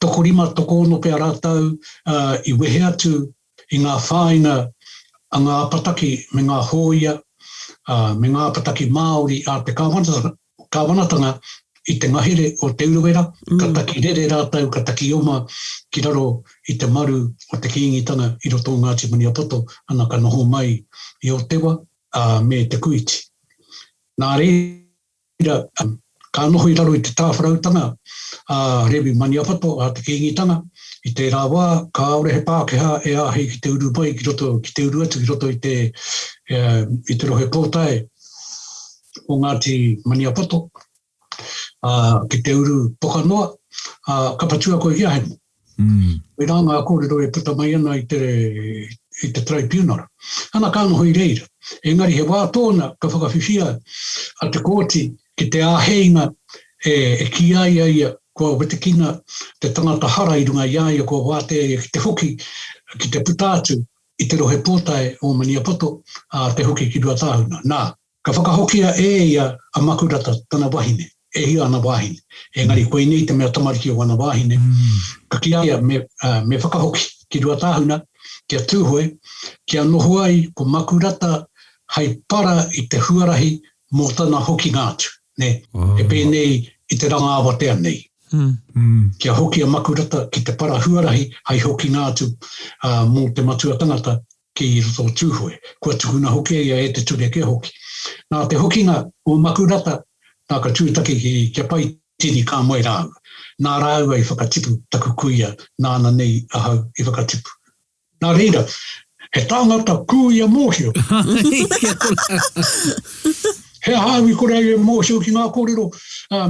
toko rima, toko ono pēr rātau, i wehe atu i ngā whāinga a ngā apataki me ngā hōia, me ngā apataki Māori a te kāwanatanga i te ngahere o te uruwera, ka taki rere rātau, ka taki oma ki raro i te maru o te kiingitanga i roto Ngāti Maniapoto, ana ka noho mai i o tewa me te kuiti. Nā reira, ka noho i raro i te tāwharautanga, rewi Maniapoto a te kiingitanga, i te rāwā, ka aore he Pākehā e āhei ki te uru mai, ki te uru atu, ki roto i te rohe pōtai o Ngāti Maniapoto, ki te uru pokanoa, ka patua koe kia hemu. E rā ngā kōrero e puta mai ana i te tribunal. Ana ka noho i reira. Engari he wā tōna ka whakawhiwhia a te kōti ki te āheinga e kīia ia kua wetekina te tangata hara i runga iaia kua wāte ki te hoki ki te putātu i te rohe pōtai o Maniapoto te hoki ki ruātāhuna. Nā, ka whakahokia ia a makurata tana wahine, e hia ana wahine. Engari koe nei te mea tamariki o ana wahine. Ka kia ia me whakahoki ki ruātāhuna, kia tūhoe, kia noho ai ko makurata hei para i te huarahi mō tana hoki ngātu. Ne, e pēnei i te ranga awa tea nei. Kia hoki a makurata ki te para huarahi hei hoki ngātu mō te matua tangata ki roto tūhoe. Kua tukuna hoki ia e te ture ke hoki. Nā te hokinga o makurata, nā ka tūtaki kia pai tini kā moe rāu. Nā rāu ai whakatipu taku kuia nāna nei ahau i whakatipu. Nā reira, he tāngata kuia mōhio. He hāwi kore ai e mōhio ki ngā kōrero,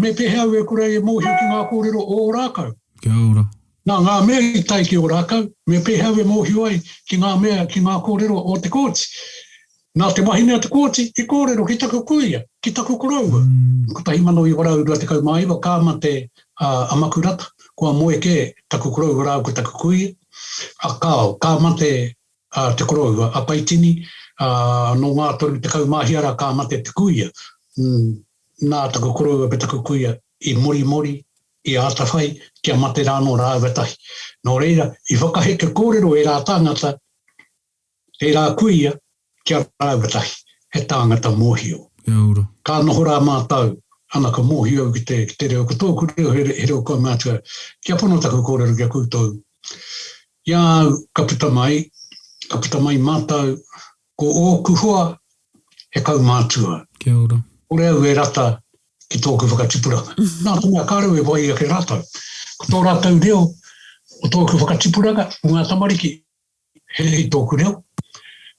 me pēhea e kore ai e mōhio ki ngā kōrero o rākau. Kia ora. Nā ngā mea i tai ki o rākau, me pēhea e mōhio ai ki ngā mea ki ngā kōrero o te kōti. Nā te mahine a te kōti, i kōrero ki taku kuia, ki taku koroua. Ko tahi mano i warau rua te kau maiwa, kāma te amakurata, kua moe ke taku koroua rau ko taku kuia. A kāo, kāma te koroua, a paitini, no ngā toru te kau mahiara kāma te kuia. Nā taku koroua pe taku kuia i mori, i ātawhai, kia mate rāno rāwetahi. Nō reira, i whakaheke kōrero e rā tāngata, e rā kuia, kia rāwetahi, he tāngata mōhio. Ka noho rā mātau, ana ka mōhio ki te reo tōku reo, he reo koe mātua, kia pono taku kōrero kia koutou. Ia ka puta mai mātau, ko o kuhua, he kau mātua. Kia ora. Ore au e rata ki tōku whakatipuranga. Nā tōmea kāreu e wai ke rātau. Ko tō rātau reo, o tōku whakatipuranga, o ngā tamariki, he tōku reo.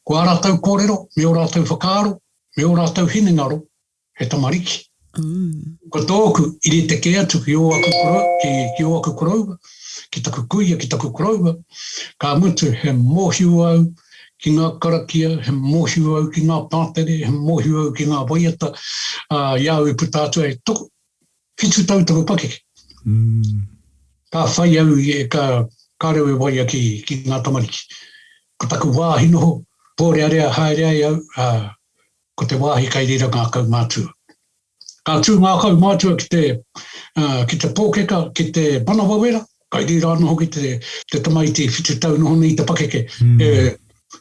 Ko ā rātau kōrero, me o rātau whakaaro, me o rātau hinengaro, he tamariki. Ko tōku, iri te ke atu ki o aku koroua, ki taku kuia, ki taku koroua, ka mutu he mōhio au ki ngā karakia, he mōhio au ki ngā pātere, he mōhio au ki ngā waiata, iau i puta atu e toko, whitu tau taku pakeke. Ka whai au, ka reo e waia ki ngā tamariki. Ko taku wāhinoho, pōrea rea, haerea au, ko te wāhi kai rira ngā kaumātua. Ka tū ngā kaumātua ki te pōkeka, ki te manawawera, kai rira anō hoki te tamaiti whitu tau noho nei te pakeke,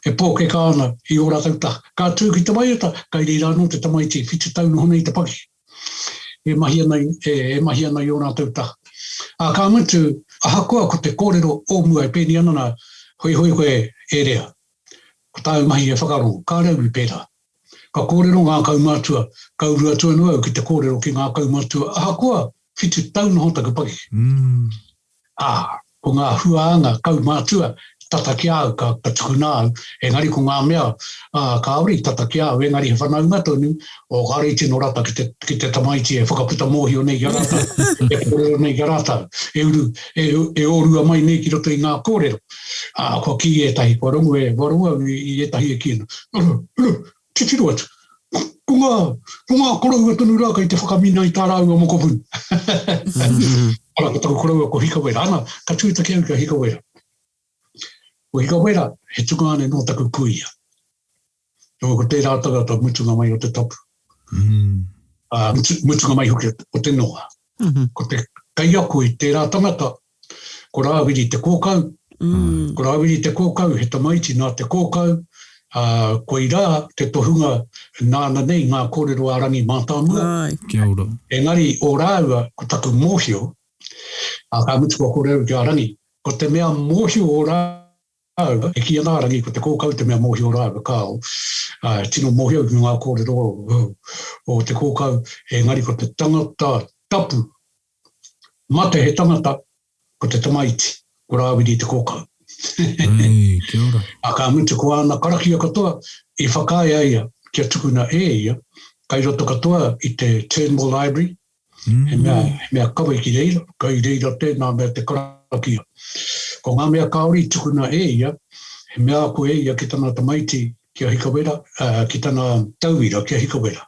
e pōkeka ana i ora tautaka. Ka tū ki te waiata, kai rira anō te tamaiti whitu tau noho nei te pakeke. E mahi ana i ora tautaka. Ka mutu, ahakoa ko te kōrero o mua e pēni ana na hoi koe e rea. Ko tāu mahi e whakarongo, ka rau i pērā. Ka kōrero ngā kaumātua, kaurua tuanua ki te kōrero ki ngā kaumātua. Ahakoa, whitu tau noho taku paki. Ko ngā huaanga kaumātua, tata ki au, ka tukuna au, engari ko ngā mea, ka auri tata ki au, engari he whanaunga tonu, o ka reiti no rata ki te tamaiti e whakaputa mōhio nei ki rata, e kōrero nei ki rata, e orua mai nei ki roto i ngā kōrero. Ko ki e tahi, ko rongo e warua i e tahi e kina. Titiru atu. Ko ngā korau atonu rā kai te whakamina i tā rau a moko punu. Ara, ko tako korau ko hikawera. Ana, ka tūtaki au ka hikawera. Ko hikawera, he tuku ane no taku kūia. Ko tērā tagata mutunga mai o te tapu. Mutunga mai hoki o te noa. Ko te kaiako i tērā tangata, ko rāwiri te kōkau. Ko rāwiri te kōkau, he tamaiti nā te kōkau. Ko i rā, te tohunga nāna nei ngā kōrero ārangi mātāmua. Kia ora. Engari o rāua, ko taku mōhio, ka mutu ko kōrero ki ārangi, ko te mea mōhio o rāua, e kia nārangi, ko te kōkau te mea mōhio o rāua kāo. Tino mōhio ki ngā kōrero o te kōkau, engari ko te tangata tapu, mate he tangata, ko te tamaiti, ko rāwiri te kōkau. Kia ora. Ka mutu ko ana karakia katoa i whakaia ia kia tukuna e ia kai roto katoa i te Turnbull Library he mea kawa ki reira kai reira tēnā mea te karakia ko ngā mea kaori tukuna e ia he mea ko e ia ki tana tamaiti kia hikawera ki tana tauira kia hikawera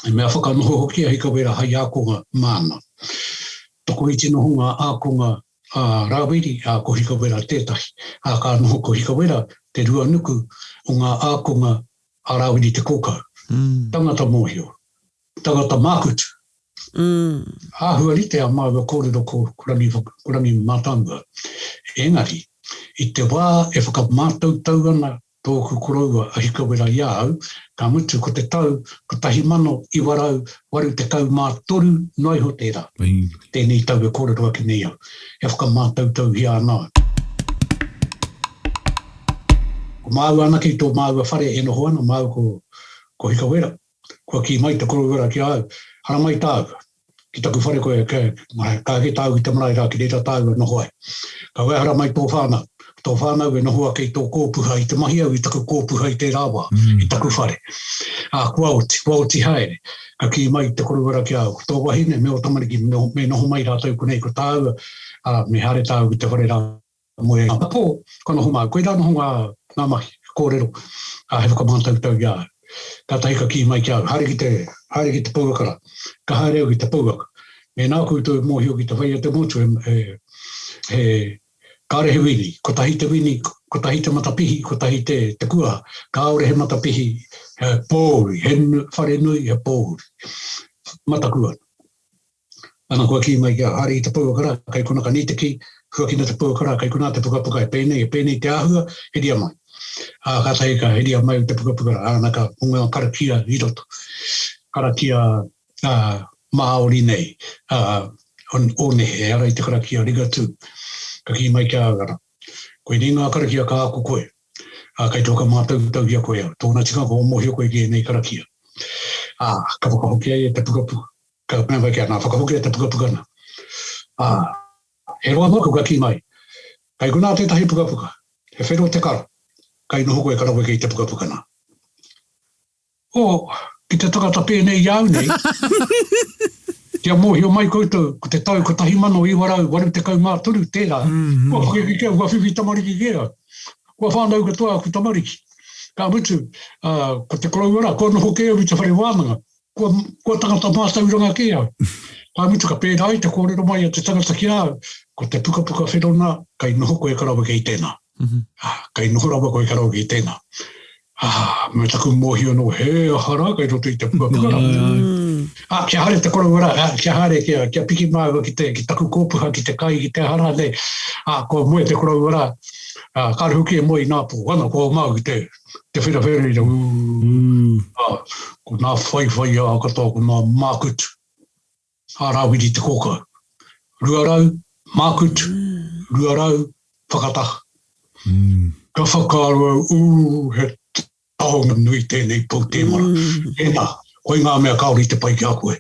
he mea whakanoho hoki a hikawera hai ākonga māna toko i tino hunga ākonga rāwiri ko hikawera tētahi. Ka noho ko hikawera te ruānuku o ngā ākonga a rāwiri te kōkau. Tangata mōhio. Tangata mākutu. Āhua rite a māua kōrero ko kurangi mātanga. Engari, i te wā e whakamātautau ana tōku koroua a hikawera iau, ka mutu ko te tau, ko tahi mano i warau, waru te kau mātoru noi ho tērā. Tēnei tau e kōrero aki nei au. E whakamātautau hi anā. Ko māu ana ki tō māua whare e noho ana, māu ko hikawera. Kua ki mai te korowera ki au. Hara mai tāu. Ki taku whare koe, ka he tāu i te marae rā, ki reira tāu e noho ai. Ka wehara mai tō whānau. Tō whānau e nohoa kei tō kōpuha i te mahi au i taku kōpuha i te rāwa, i taku whare. Kua oti haere, ka ki mai te korowera ki au. Tō wahine, me o tamariki, me noho mai rātou kunei ko tāu, me hare tāu i te whare rā moe. Pō, ka noho mai, koe rā noho ngā mahi, kōrero, he whakamātautau i au. Ka tahi ka ki mai ki au, hare ki te pauakara, ka haere au ki te pauaka. Me nā koutou mōhio ki te whaia te motu he kārehe wini, ko tahi te wini, ko tahi te matapihi, ko tahi te kua, ka aore he matapihi, he pōuri, he whare nui, he pōuri. Matakua. Ana kua ki mai kia, hare i te pauakara, kai kuna ka niteki, hua kina te pauakara, kai kuna te pukapuka e pēnei te āhua, he ria mai. Ka tahi ka he ria mai te pukapukara, ana ka unga karakia i roto. Karakia Māori nei, o nehe, ara i te karakia rigatu. Ka ki mai kia agara. Koe ni ngā karakia ka ako koe. Kai tōka mātautau ia koe au. Tōna tika ko mōhio koe ki nei karakia. Ka whakahoki ai e te pukapuka. Ka mea mai kia nā whakahoki ai te pukapuka na. He roa moku ka ki mai. Kai kuna tētahi pukapuka. He whero te kara. Kai noho koe karawe kei te pukapuka na. Ki te takata pēnei iau nei. Kia mōhio mai koutou, ko te tau, ko tahi mano i warau, waru te kau mātoru, tērā. Kua whakeki kia, kua whiwhi tamariki kia. Kua whānau katoa ku tamariki. Ka mutu, ko te korauara, kua noho kia i te whare wānanga. Kua tangata mātauranga kia. Ka mutu ka pērā i te kōrero mai a te tangata kia. Ko te pukapuka whenona, kai noho koe karawa kei tēnā. Kai noho rawa koe karawa kei tēnā. Me taku mōhio no he ahara kai roto I te puapura. Kia hare te korowara, kia hare kia piki māua ki taku kōpuha, ki te kai, ki te ahara nei. Ko moe te korowara, karehuki e moe I nā pō, wana ko māu ki te whirawhiri. Ko nā whaiwhai a katoa, ko nā mākutu. Ārawiri te kōka. Ruarau, mākutu, ruarau, whakataha. Ka whakaaro, he Tohunga nui tēnei Pou Temara. Ēnā, koi ngā mea kaori te pai ki a koe.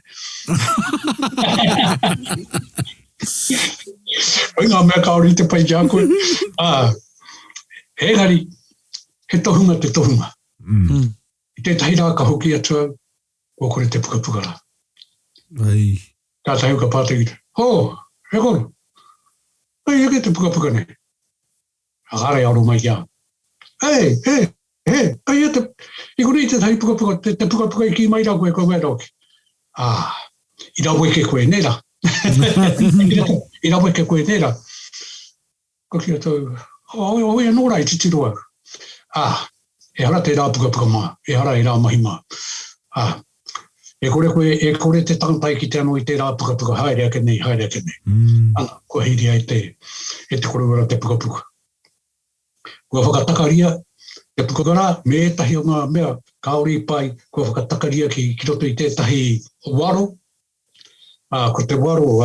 Koi ngā mea kaori te pai ki a koe. Engari, he tohunga te tohunga. I tētahi rā ka hoki atua, o kore te pukapukara. Ka tahiu ka pātai te, he koro. Heke te pukapuka nei. Hare aro mai kia. Hei, I kore I te tahi pukapuka, te pukapuka I ki mai rau koe koe mai rau ki. I rau ke koe nera. I rau ke koe nera. Ko kia tau, e nōra I titiroa. E hara te rā pukapuka maa, e hara I rā mahi maa. E kore te tangatai ki te anō I te rā pukapuka, haere ake nei. Ana, ko hiri ai te korowara te pukapuka. Kua whakatakaria, te pukakara, me tahi o ngā mea, kaori pai, kua whakatakaria ki roto I tētahi waro. Ko te waro,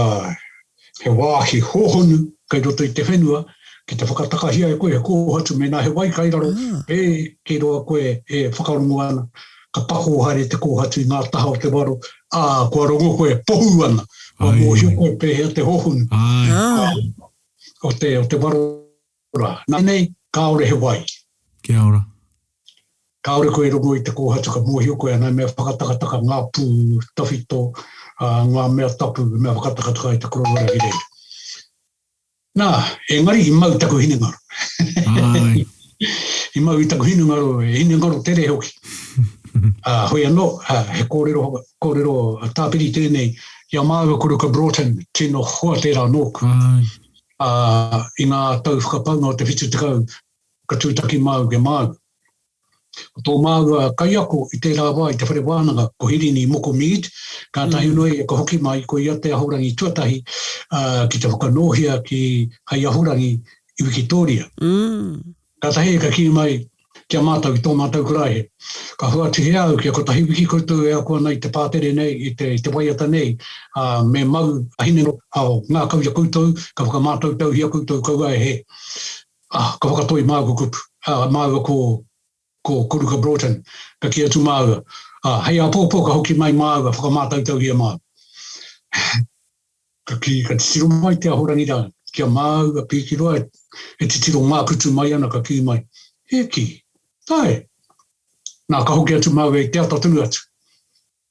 he wāhi hōhonu, kai roto I te whenua, ki te whakatakahia e koe, he kōhatu me nā he wai kairaro, ki roa koe e Whakarongo ana, ka pako haere te kōhatu I ngā taha o te waro, kua rongo koe pohu ana, kua mōhio koe pēhea te hōhonu. O te waro ra. Nānei, kaore he wai. Kia ora. Kaore koe rongo I te kōhatu ka mōhio koe ana mea whakatakataka ngā pū, tawhito, ngā mea tapu, mea whakatakataka I te korowara ki rei. Nā, engari I mau taku hinengaro. I mau I taku hinengaro tere hoki. Hoi anō, he kōrero tāpiri tēnei, ia māua kuru ka Broughton, tino hoa tērā nōku. I ngā tau whakapaunga o te whitu tekau, ka tūtaki māu ke māu. Tō māua kai ako I tērā wā, I te whare wānanga, ko hirini moko mead, ka tahi unoi, ka hoki mai, ko ia te ahorangi tuatahi, ki te whakanohia ki hai ahorangi I Wikitoria. Ka tahi ka ki mai, kia mātau I tō mātau kuraihe. Ka hua tuhe au kia ko tahi wiki koutou e akua nei te pātere nei, I te waiata nei, me mau ahineno ao ngā kauia koutou, ka whakamātau tau hia koutou kaua e he. Ka whakatoi māua kupu, māua ko Kuruka Broughton, ka kia tu māua. Hei a pōpō ka hoki mai māua, whakamātau tau hia māua. Ka titiro mai te ahorangi rā, kia māua pīkiroa, e titiro māputu mai ana ka ki mai. Ki, tai. Nā ka hoki atu māua te ata tunu atu.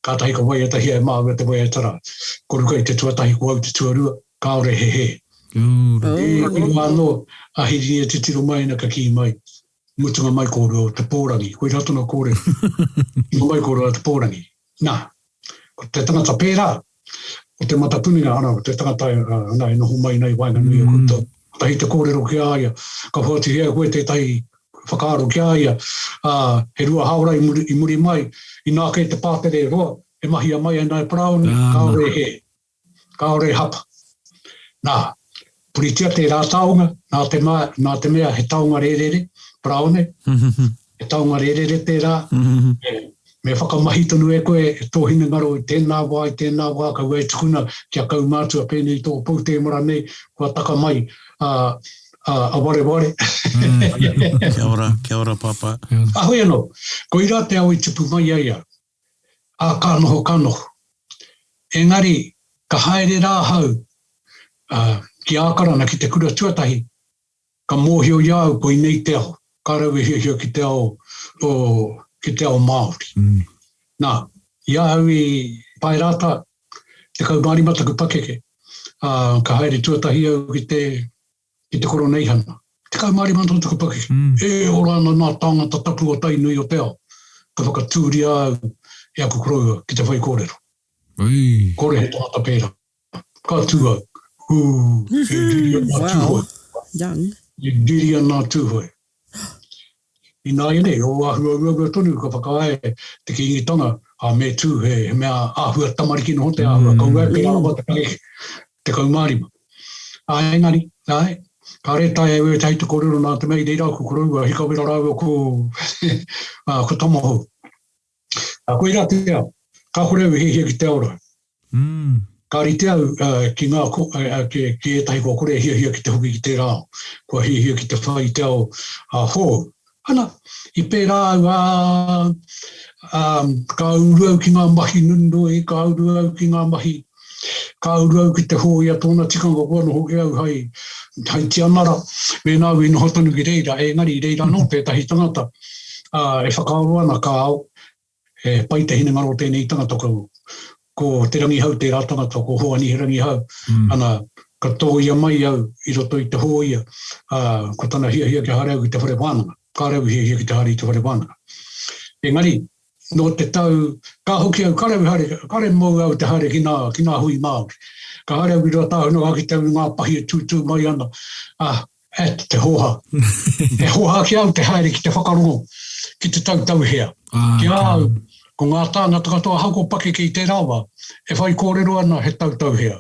Ka tahi ka waiata hia e māua te waiatara. Koruka I te tuatahi ko au te tuarua, kaore he. Anō, ahiri e titiro mai na ka ki mai. Mutunga mai kōrua o te pōrangi. Koe rato no kōre. Ingo mai kōrua o te pōrangi. Nā, ko te tangata pērā, o te matapuninga ana, o te tangata ana e noho mai nei wainga nui o koutou. Tahi te kōrero ki aia, ka whati hea koe te tahi whakaaro ki aia, he rua haora I muri mai, I nā kei te pātere roa, e mahi a mai anai prauni, kaore he, kaore hapa. Nā, puritia te rā taonga, nā te mea he taonga rerere, praone, he taonga rerere tērā, me whakamahi tonu e koe, e tō hinengaro I tēnā wā, ka ue tukuna, kia kau mātua pēnei tō Pou Temara nei, kua taka mai, a ware. Kia ora, papa. Ahoi anō, ko I rā te au I tupu mai aia, ka noho. Engari, ka haere rā hau, ki ākarana ki te kura tuatahi, ka mōhio iau ko I nei te ao, ka rau e hio ki te ao Māori. Nā, iau I pai rāta, te kau Māori mataku pakeke, ka haere tuatahi au ki te koro nei hana. Te kau Māori mataku pakeke, e orana nā tāngata tapu o tai nui o te ao, ka whakatūri au e aku koroua ki te whai kōrero. Kore he tāngata pēra. Ka tūau. Wow, young. Diri ana tūhoi. I nā ēnei, o āhua tonu ka whakawae te kingitanga a me tū he mea āhua tamariki no te āhua. Kaua pera awa te kaumārima. Engari, ka re tai e te hei te korero nā te mei reira ko korua, hika wera rau ko tamaho. Koe rā te ao, ka koreu he hia ki te aura. Ka rite au ki etahi kua kore hia ki te hoki ki te rā. Kua hia ki te whai te ao hō. Ana, i pērā au ka uru au ki ngā mahi nunui, ka uru au ki ngā mahi, ka uru au ki te hōia tōna tikanga wano hoki au hai te anara, me nā ui noho tonu ki reira, engari reira no tētahi tangata, e whakaaro ana ka au, e pai te hine ngaro tēnei tangata ko te rangi hau te rā tangata, ko hoani he rangi hau, ana ka tōia mai au i roto i te hōia, ko tana hia ki hare au ki te whare wānanga. Ka rau hia ki te hari te whare wānanga. Engari, no te tau, ka hoki au, ka rau mau au te hare ki nā hui Māori. Ka hare au i roa tāhuna ka ki te ngā pahi e tūtū mai ana. Te hoha. E hoha ki au te haere ki te Whakarongo, ki te tau hea. Ki au, ko ngā tāngata katoa hauko pake ki te rawa, e whai kōrero ana he tau hea.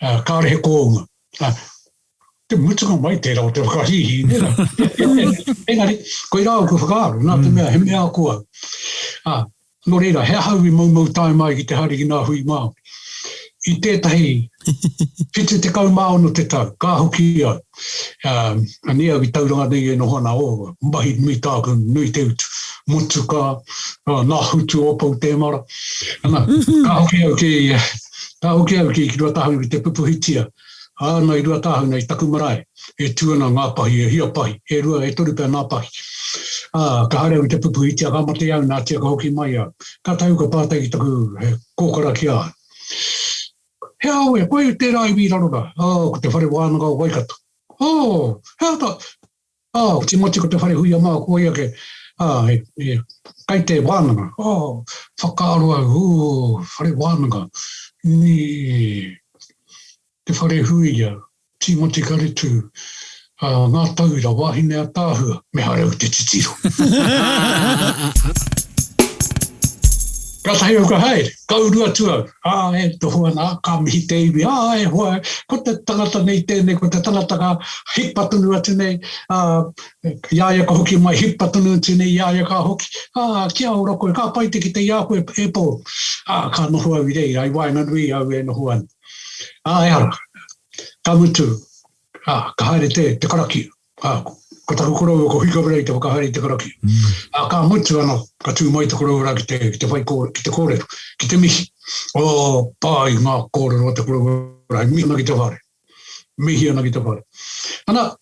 Ka rehe kōunga. Te mutunga mai te rau te whakahihi. Engari, koe rau ko whakaaro, nā te mea, he mea kua. No reira, he hau i mau tai mai ki te hari ki nā hui Māori. I tētahi, whitu te kaumao no te tau, ka hoki au. Nia i tauranga nei e nohana o, mahi mi tāku nui te utu, mutu ka, nā hutu o Pou Temara. Ka hoki au ki ruatahi i te pupuhitia. Ana i ruatahi nei taku marae, e tuana ngā pahi, e hia pahi, e rua, e toru pēr ngā pahi. Ka hare au i te pupuhitia, ka mate au nā tia ka hoki mai au. Ka tau ka pātai ki taku kōkara ki au. He aue, koe te rai wirarora. Ko te whare wānanga o Waikato. He ata. Te moti ko te whare hui a maa koe ake. Kai te wānanga. Whakaaro au. Whare wānanga. Te whare hui a. Te moti karetu. Ngā taura, wāhine a tāhua. Me hare au te titiro. Ka tahi au ka haere, ka urua tuau. E tohua nā, ka mihi te iwi. E hoa, ko te tangata nei tēnei, ko te tangata ka hipatunu atu nei. Iaia ka hoki mai, hipatunu atu nei, iaia ka hoki. Kia ora koe, ka paite ki te ia koe e pō. Ka noho au i rei, ai waina nui au e noho anu. E ara, ka mutu, ka haere te karaki. Ko taku korau ko hika wera i te whakahare i te karaki. Ka mutu ana, ka tū mai te korau ki te whai ki te kōrero, ki te mihi. Pai ngā kōrero o te korau wera, mihi ana ki te whare. Mihi ana ki te whare. Ana,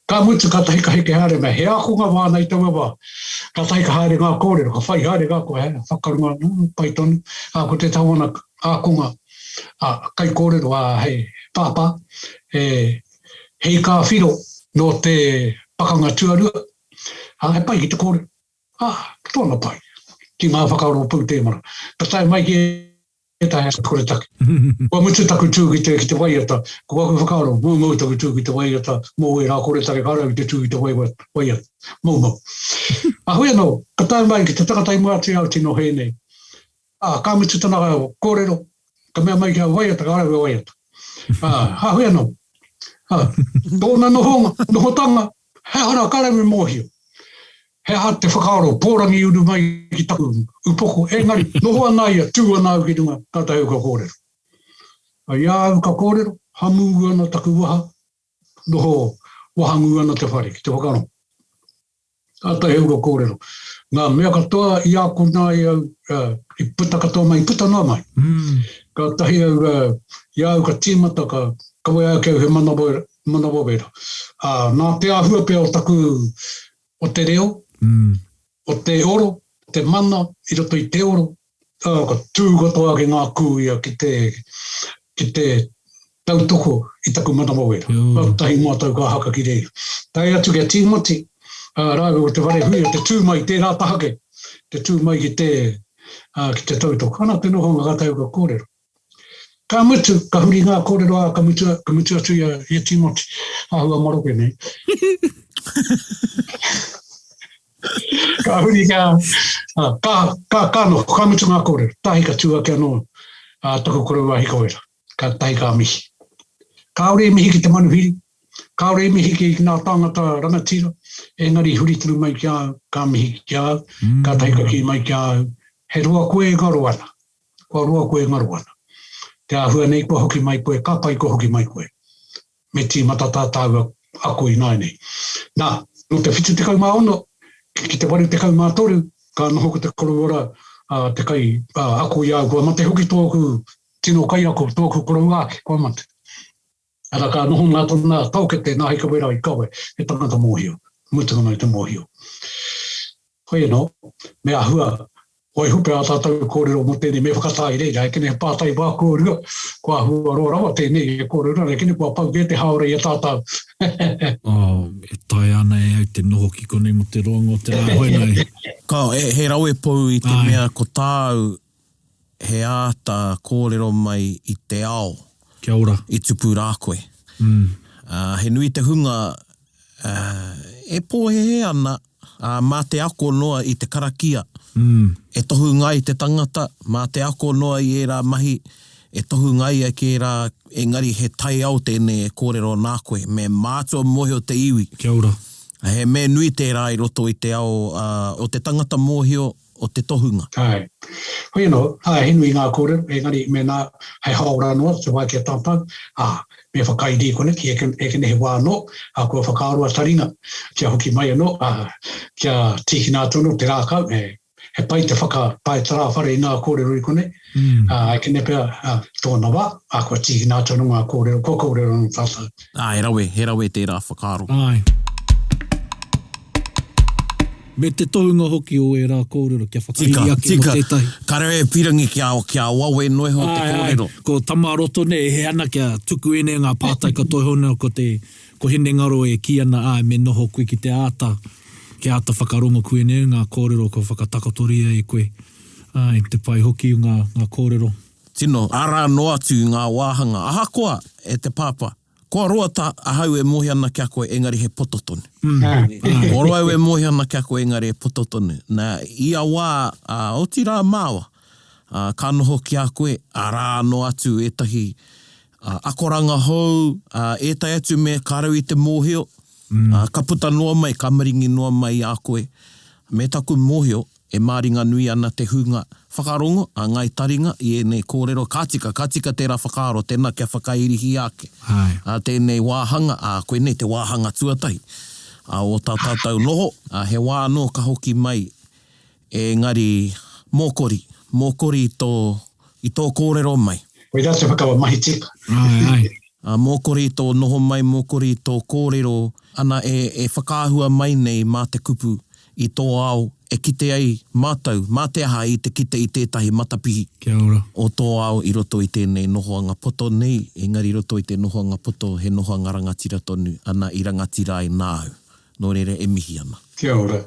ka mutu ka tahi ka heke haere me, he ako ngā wāna i te wawa. Ka tahi ka haere ngā kōrero, ka whai haere ngā koe, whakarunga, pai tonu. Ko te tawana ako ngā, kai kōrero hei pāpā, hei ka whiro no te pakanga tuarua, he pai ki te kore. Tōna pai, ki ngā Whakarongo Pou Temara. Ka tae mai ki e tae kore taki. Kua mutu taku tū ki te waiata, ko waku whakaaro, mau taku tū ki te waiata, mō e rā kore taki kara ki te tū ki te waiata, mau. Hui anō, ka tae mai ki te takatai mua te au tino ēnei. Ka mutu tana kōrero, ka mea mai ki a waiata, ka ara e waiata. Hui anō, tōna nohotanga, he hara karame mōhio. He ha te whakaaro, pōrangi uru mai ki taku upoko. Engari, noho ana ia, tū ana au ki runga, ka tahi au ka kōrero. Ia au ka kōrero, hamu ana taku waha, noho wahangu ana te whare ki te Whakarongo. Ka tahi au ka kōrero. Ngā mea katoa i ako nai au, i puta katoa mai, puta noa mai. Ka tahi au, ia au ka tīmata, ka wai au keu he manawawera. Nā te āhua pia o taku o te reo, o te oro, te mana, i roto i te oro, ka tūgotoa ki ngā kūia ki te tautoko i taku manawawera. Tahi mua tau ka haka ki rei. Tai atu kia tīmoti, rāwe o te ware hui, te tū mai te rātahake, te tū mai ki te tautoko. Ana te nohonga ka tau ka kōrero. Ka mutu, ka huri ngā kōrero ka mutu atu i Timoti, āhua maroke nei. Ka huri ka no, ka mutu ngā kōrero. Tahi ka tua kia no toko korua hi koera. Ka tahi ka mihi. Ka ore mihi ki te manuhiri. Ka ore mihi ki ngā tāngata rangatira. Engari huri turu mai kia ka mihi kia. Ka tahi ka ki mai kia. He rua koe ngaruana. Ko rua koe ngaruana. Te āhua nei ko hoki mai koe. Ka pai ko hoki mai koe. Me ti matata tāua ako i nei. Nā, no te whitu te kaumā ono. Ki te wari te kaumā toru. Ka noho ko te korora te kai ako i au. Kua mate hoki tōku tino kai ako tōku korora ake. Kua mate. Ara ka noho ngā tōna taukete nā hika wera i kawe. He tangata mōhio. Mutunga mai te mōhio. Hoi no, me āhua. Oi hupe a tātou kōrero mo tēnei me whakatāi reira. E kene pātai wā kōrero. Kua hua roa rawa tēnei e kōrero. E kene kua pau te haore i a tātou. E tai ana e au te noho ki konei mo te rongo te rā hoi nei. Ka, he rau e pou i te mea ko tāu he āta kōrero mai i te ao. Kia ora. I tupu rā koe. He nui te hunga e pōhehe ana mā te ako noa i te karakia. E tohu ngai te tangata, mā te ako noa i e rā mahi, e tohu ngai ki e rā engari he tai au tēnei e kōrero nā koe, me mātua mōhio te iwi. Kia ora. He me nui te rā i roto i te ao, o te tangata mōhio, o te tohunga. Ai. Hoi no, he nui ngā kōrero, engari me nā hei haora noa, te wai kia tāpau, me whakairi kone, ki e kene he wā no, kua whakaarua taringa, kia hoki mai anō, kia tiki nā tono, te rākau, he pai te pai tara whare i ngā kōrero i kone, e kene pia tōna wā, kua tiki nā tono ngā kōrero, ko kōrero ngā tātou. He rawe te rā whakaaro. Ai. Me te tohunga hoki o e rā kōrero, kia whakairi ake mo tētai. Ka rewe pirangi kia wawe noe ho te kōrero. Ko tamaroto ne, he ana kia tuku ēnei ngā pātai ka tohunga ko hene ngaro e ki ana me noho koe ki te āta. Ke āta whakarongo koe ne, ngā kōrero ko whakatakatoria e koe. Te pai hoki o ngā kōrero. Tino, ara no atu ngā wāhanga. Aha koa e te pāpā. Koa roa ta ahau e mohi ana kia koe engari he pototone. Koa roa e mohi ana kia koe engari he pototone. Nā ia wā o tira māua. Ka noho kia koe, ara no atu etahi akoranga hou, etai atu me karau i te mōhio. Ka puta noa mai, ka maringi noa mai a koe. Me taku mōhio, e māringa nui ana te hunga Whakarongo, ngai Taringa, i ēnei kōrero kātika tērā whakaaro, tēnā kia whakairihi ake. Tēnei wāhanga, koe nei te wāhanga tuatahi. O tā tātou noho, he wā anō ka hoki mai, Engari mōkori i tō kōrero mai. Koe rā te whakawa mahi tika. Mōkori i tō noho mai, mōkori i tō kōrero, ana e whakaahua mai nei mā te kupu i tō ao, e kite ai mātau, mā te aha i te kite i tētahi matapihi. Kia ora. O tō ao i roto i tēnei nohoanga poto nei, engari roto i te nohoanga poto, he nohoanga rangatira tonu, ana i rangatira ai nāu. Nō rere e mihi ana. Kia ora.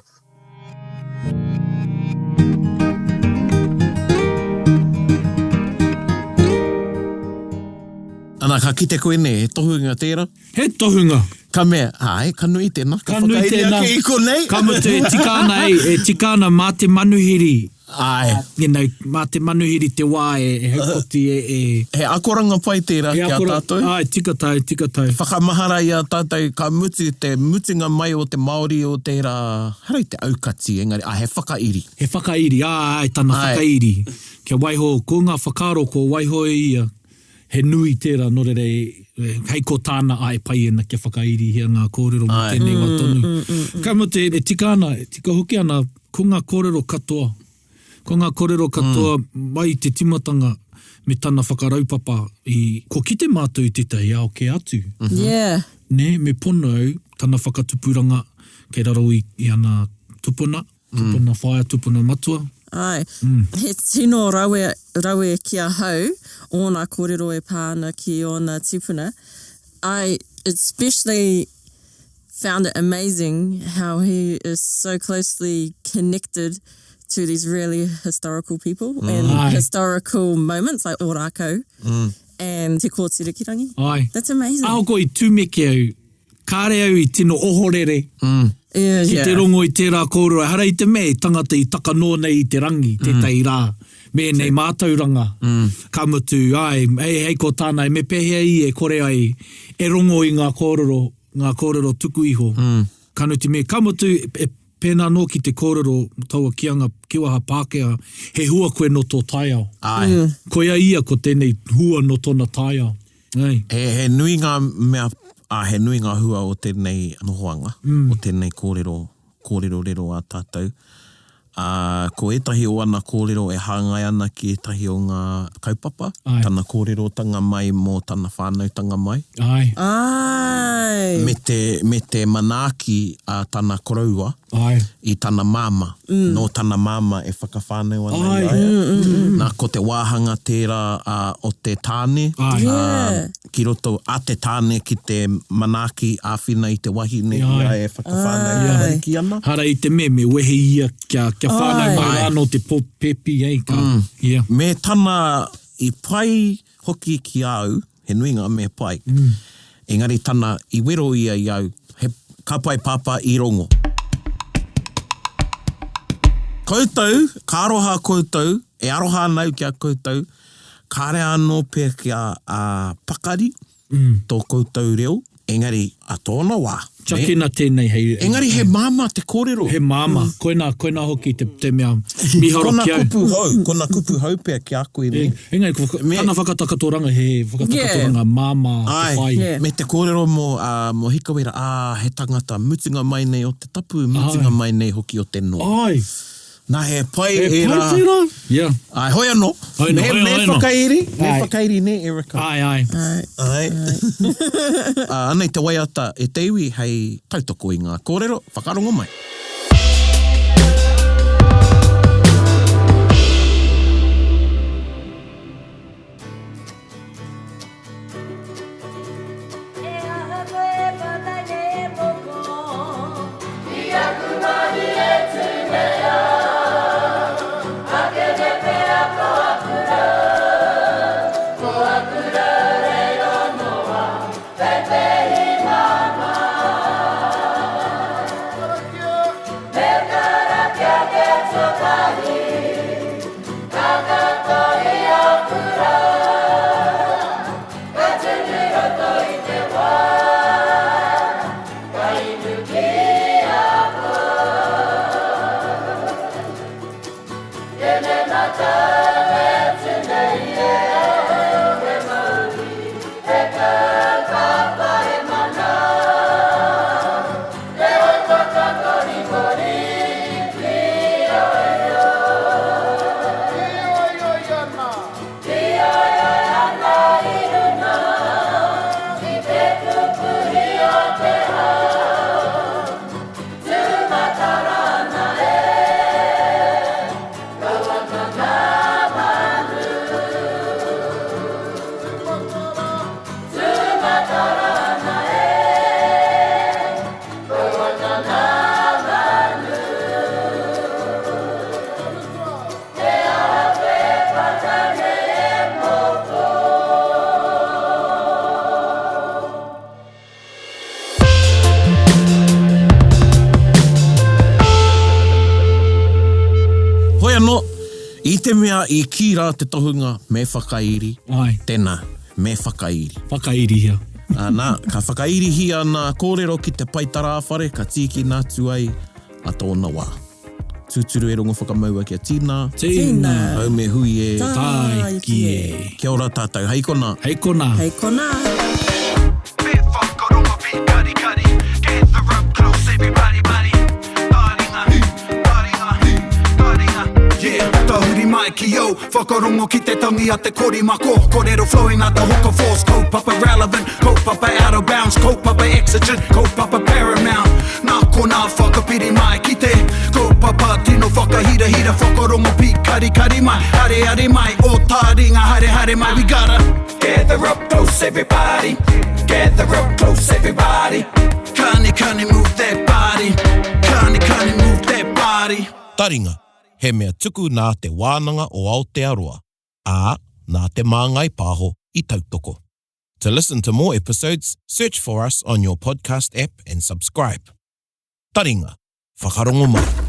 Ana ka kite koe ne, he tohunga tērā? He tohunga. Ka mea, ka nui tēnā. Ka nui tēnā. Ke iko nei. Ka mo te tikana e tikana mā te manuhiri. Ngenau, mā te manuhiri te wā e haukoti He akoranga pai tērā kia tātou. Tikatai. Whakamahara i a tātou ka mutu, te mutunga mai o te Māori o tērā, harau te aukati, engari, he whakairi. He whakairi, tana whakairi. Kia waiho, ko ngā whakaro ko waiho e ia. He nui tērā, no rere, hei ko tāna ai pai ena kia whakairi hea ngā kōrero mo tēnei wā tonu. Kai mo te tika hoki ana, ko ngā kōrero katoa. Ko ngā kōrero katoa mai te timatanga me tana whakaraupapa ko ki te mātou te tai ao ke atu. Ne, me pono au, tana whakatupuranga kei raro i ana tupuna whaia, tupuna matua. He tino rawe kia hau, o ngā kōrero e pāna ki o ngā tupuna. I especially found it amazing how he is so closely connected to these really historical people and historical moments like ōrākau and te kōtira ki rangi. That's amazing. Aoko i tūmeke au kāre au I tino ohorere. Ki te rongo I tērā kōrua. Hara I te me, tangata I takano nei I te rangi, tētai rā. Mēnei mātauranga. Ka mutu, hei ko tāna, me pehea I kore ai, rongo I ngā kōrero tuku iho. Kanuti me, ka mutu, pēnā no ki te kōrero taua kianga kiwaha Pākehā, he hua koe no tō taiao. Koia ia ko tēnei hua no tōna taiao. He nui ngā mea, he nui ngā hua o tēnei nohoanga, o tēnei kōrero rero a tātou. Ko etahi o ana kōrero e hāngai ana ki etahi o ngā kaupapa, tana kōrero tanga mai mō tana whānau tanga mai. Me te manaaki a tana koraua I tana māma, no tana māma e whakawhānau ana. Nā ko te wāhanga tērā o te tāne, ki roto a te tāne ki te manaaki āwhina I te wahine e whakawhānau ki ana. Hara I te me wehe ia kia whānau mai anō te pepi Me tana I pai hoki ki au, he nui ngā mea pai. Engari tana I wero ia I au, he kapai papa I rongo. Koutou, kāroha koutou, e aroha nau kia koutou, kāre anō pē kia pakari, tō koutou reo, engari a tōna wā. Chakina tēnei hei. Engari he māma te kōrero. He māma, koina hoki te mea miharo ki au. Kona kupu hau pē ki a koe ne. Engari, tana whakatakatoranga he whakatakatoranga māma te whai. Me te kōrero mo hikawera, he tangata mutinga mai nei o te tapu, mutinga mai nei hoki o te no. Nā he pai e rā. Ai, hoi anō. Me whakairi ne, Erika. Ai. Anei te waiata e te iwi hei tautoko I ngā kōrero. Whakarongo mai. I te mea I ki rā te tohunga me whakairi. Tēnā, me whakairi. Whakairi hia. Nā, ka whakairi hia nā kōrero ki te paitara whare, ka tiki nā tuai a tōna wā. Tūturu e rongo whakamaua kia tīnā. Tīnā. Au me hui e. Tai ki e. Kia ora tātou, hei kona. Hei kona. Hei kona. Whakarongo pi kari kari. Gather up close everybody buddy. Taringa. Yeah, tahuri mai ki au. Whakarongo ki te tangi a te korimako. Kōrero flowing out the hooker force. Kaupapa relevant, kaupapa out of bounds. Kaupapa exigent, kaupapa paramount. Nā kona whakapiri mai ki te kaupapa tino whakahira hira. Whakarongo pi kari kari mai. Hare hare mai, o Taringa hare hare mai. We gotta gather up close everybody. Gather up close everybody. Kani move that body. Kani move that body. Taringa, he mea tuku nā te wānanga o Aotearoa, ā nā te māngai pāho I tautoko. To listen to more episodes, search for us on your podcast app and subscribe. Taringa, Whakarongo mai.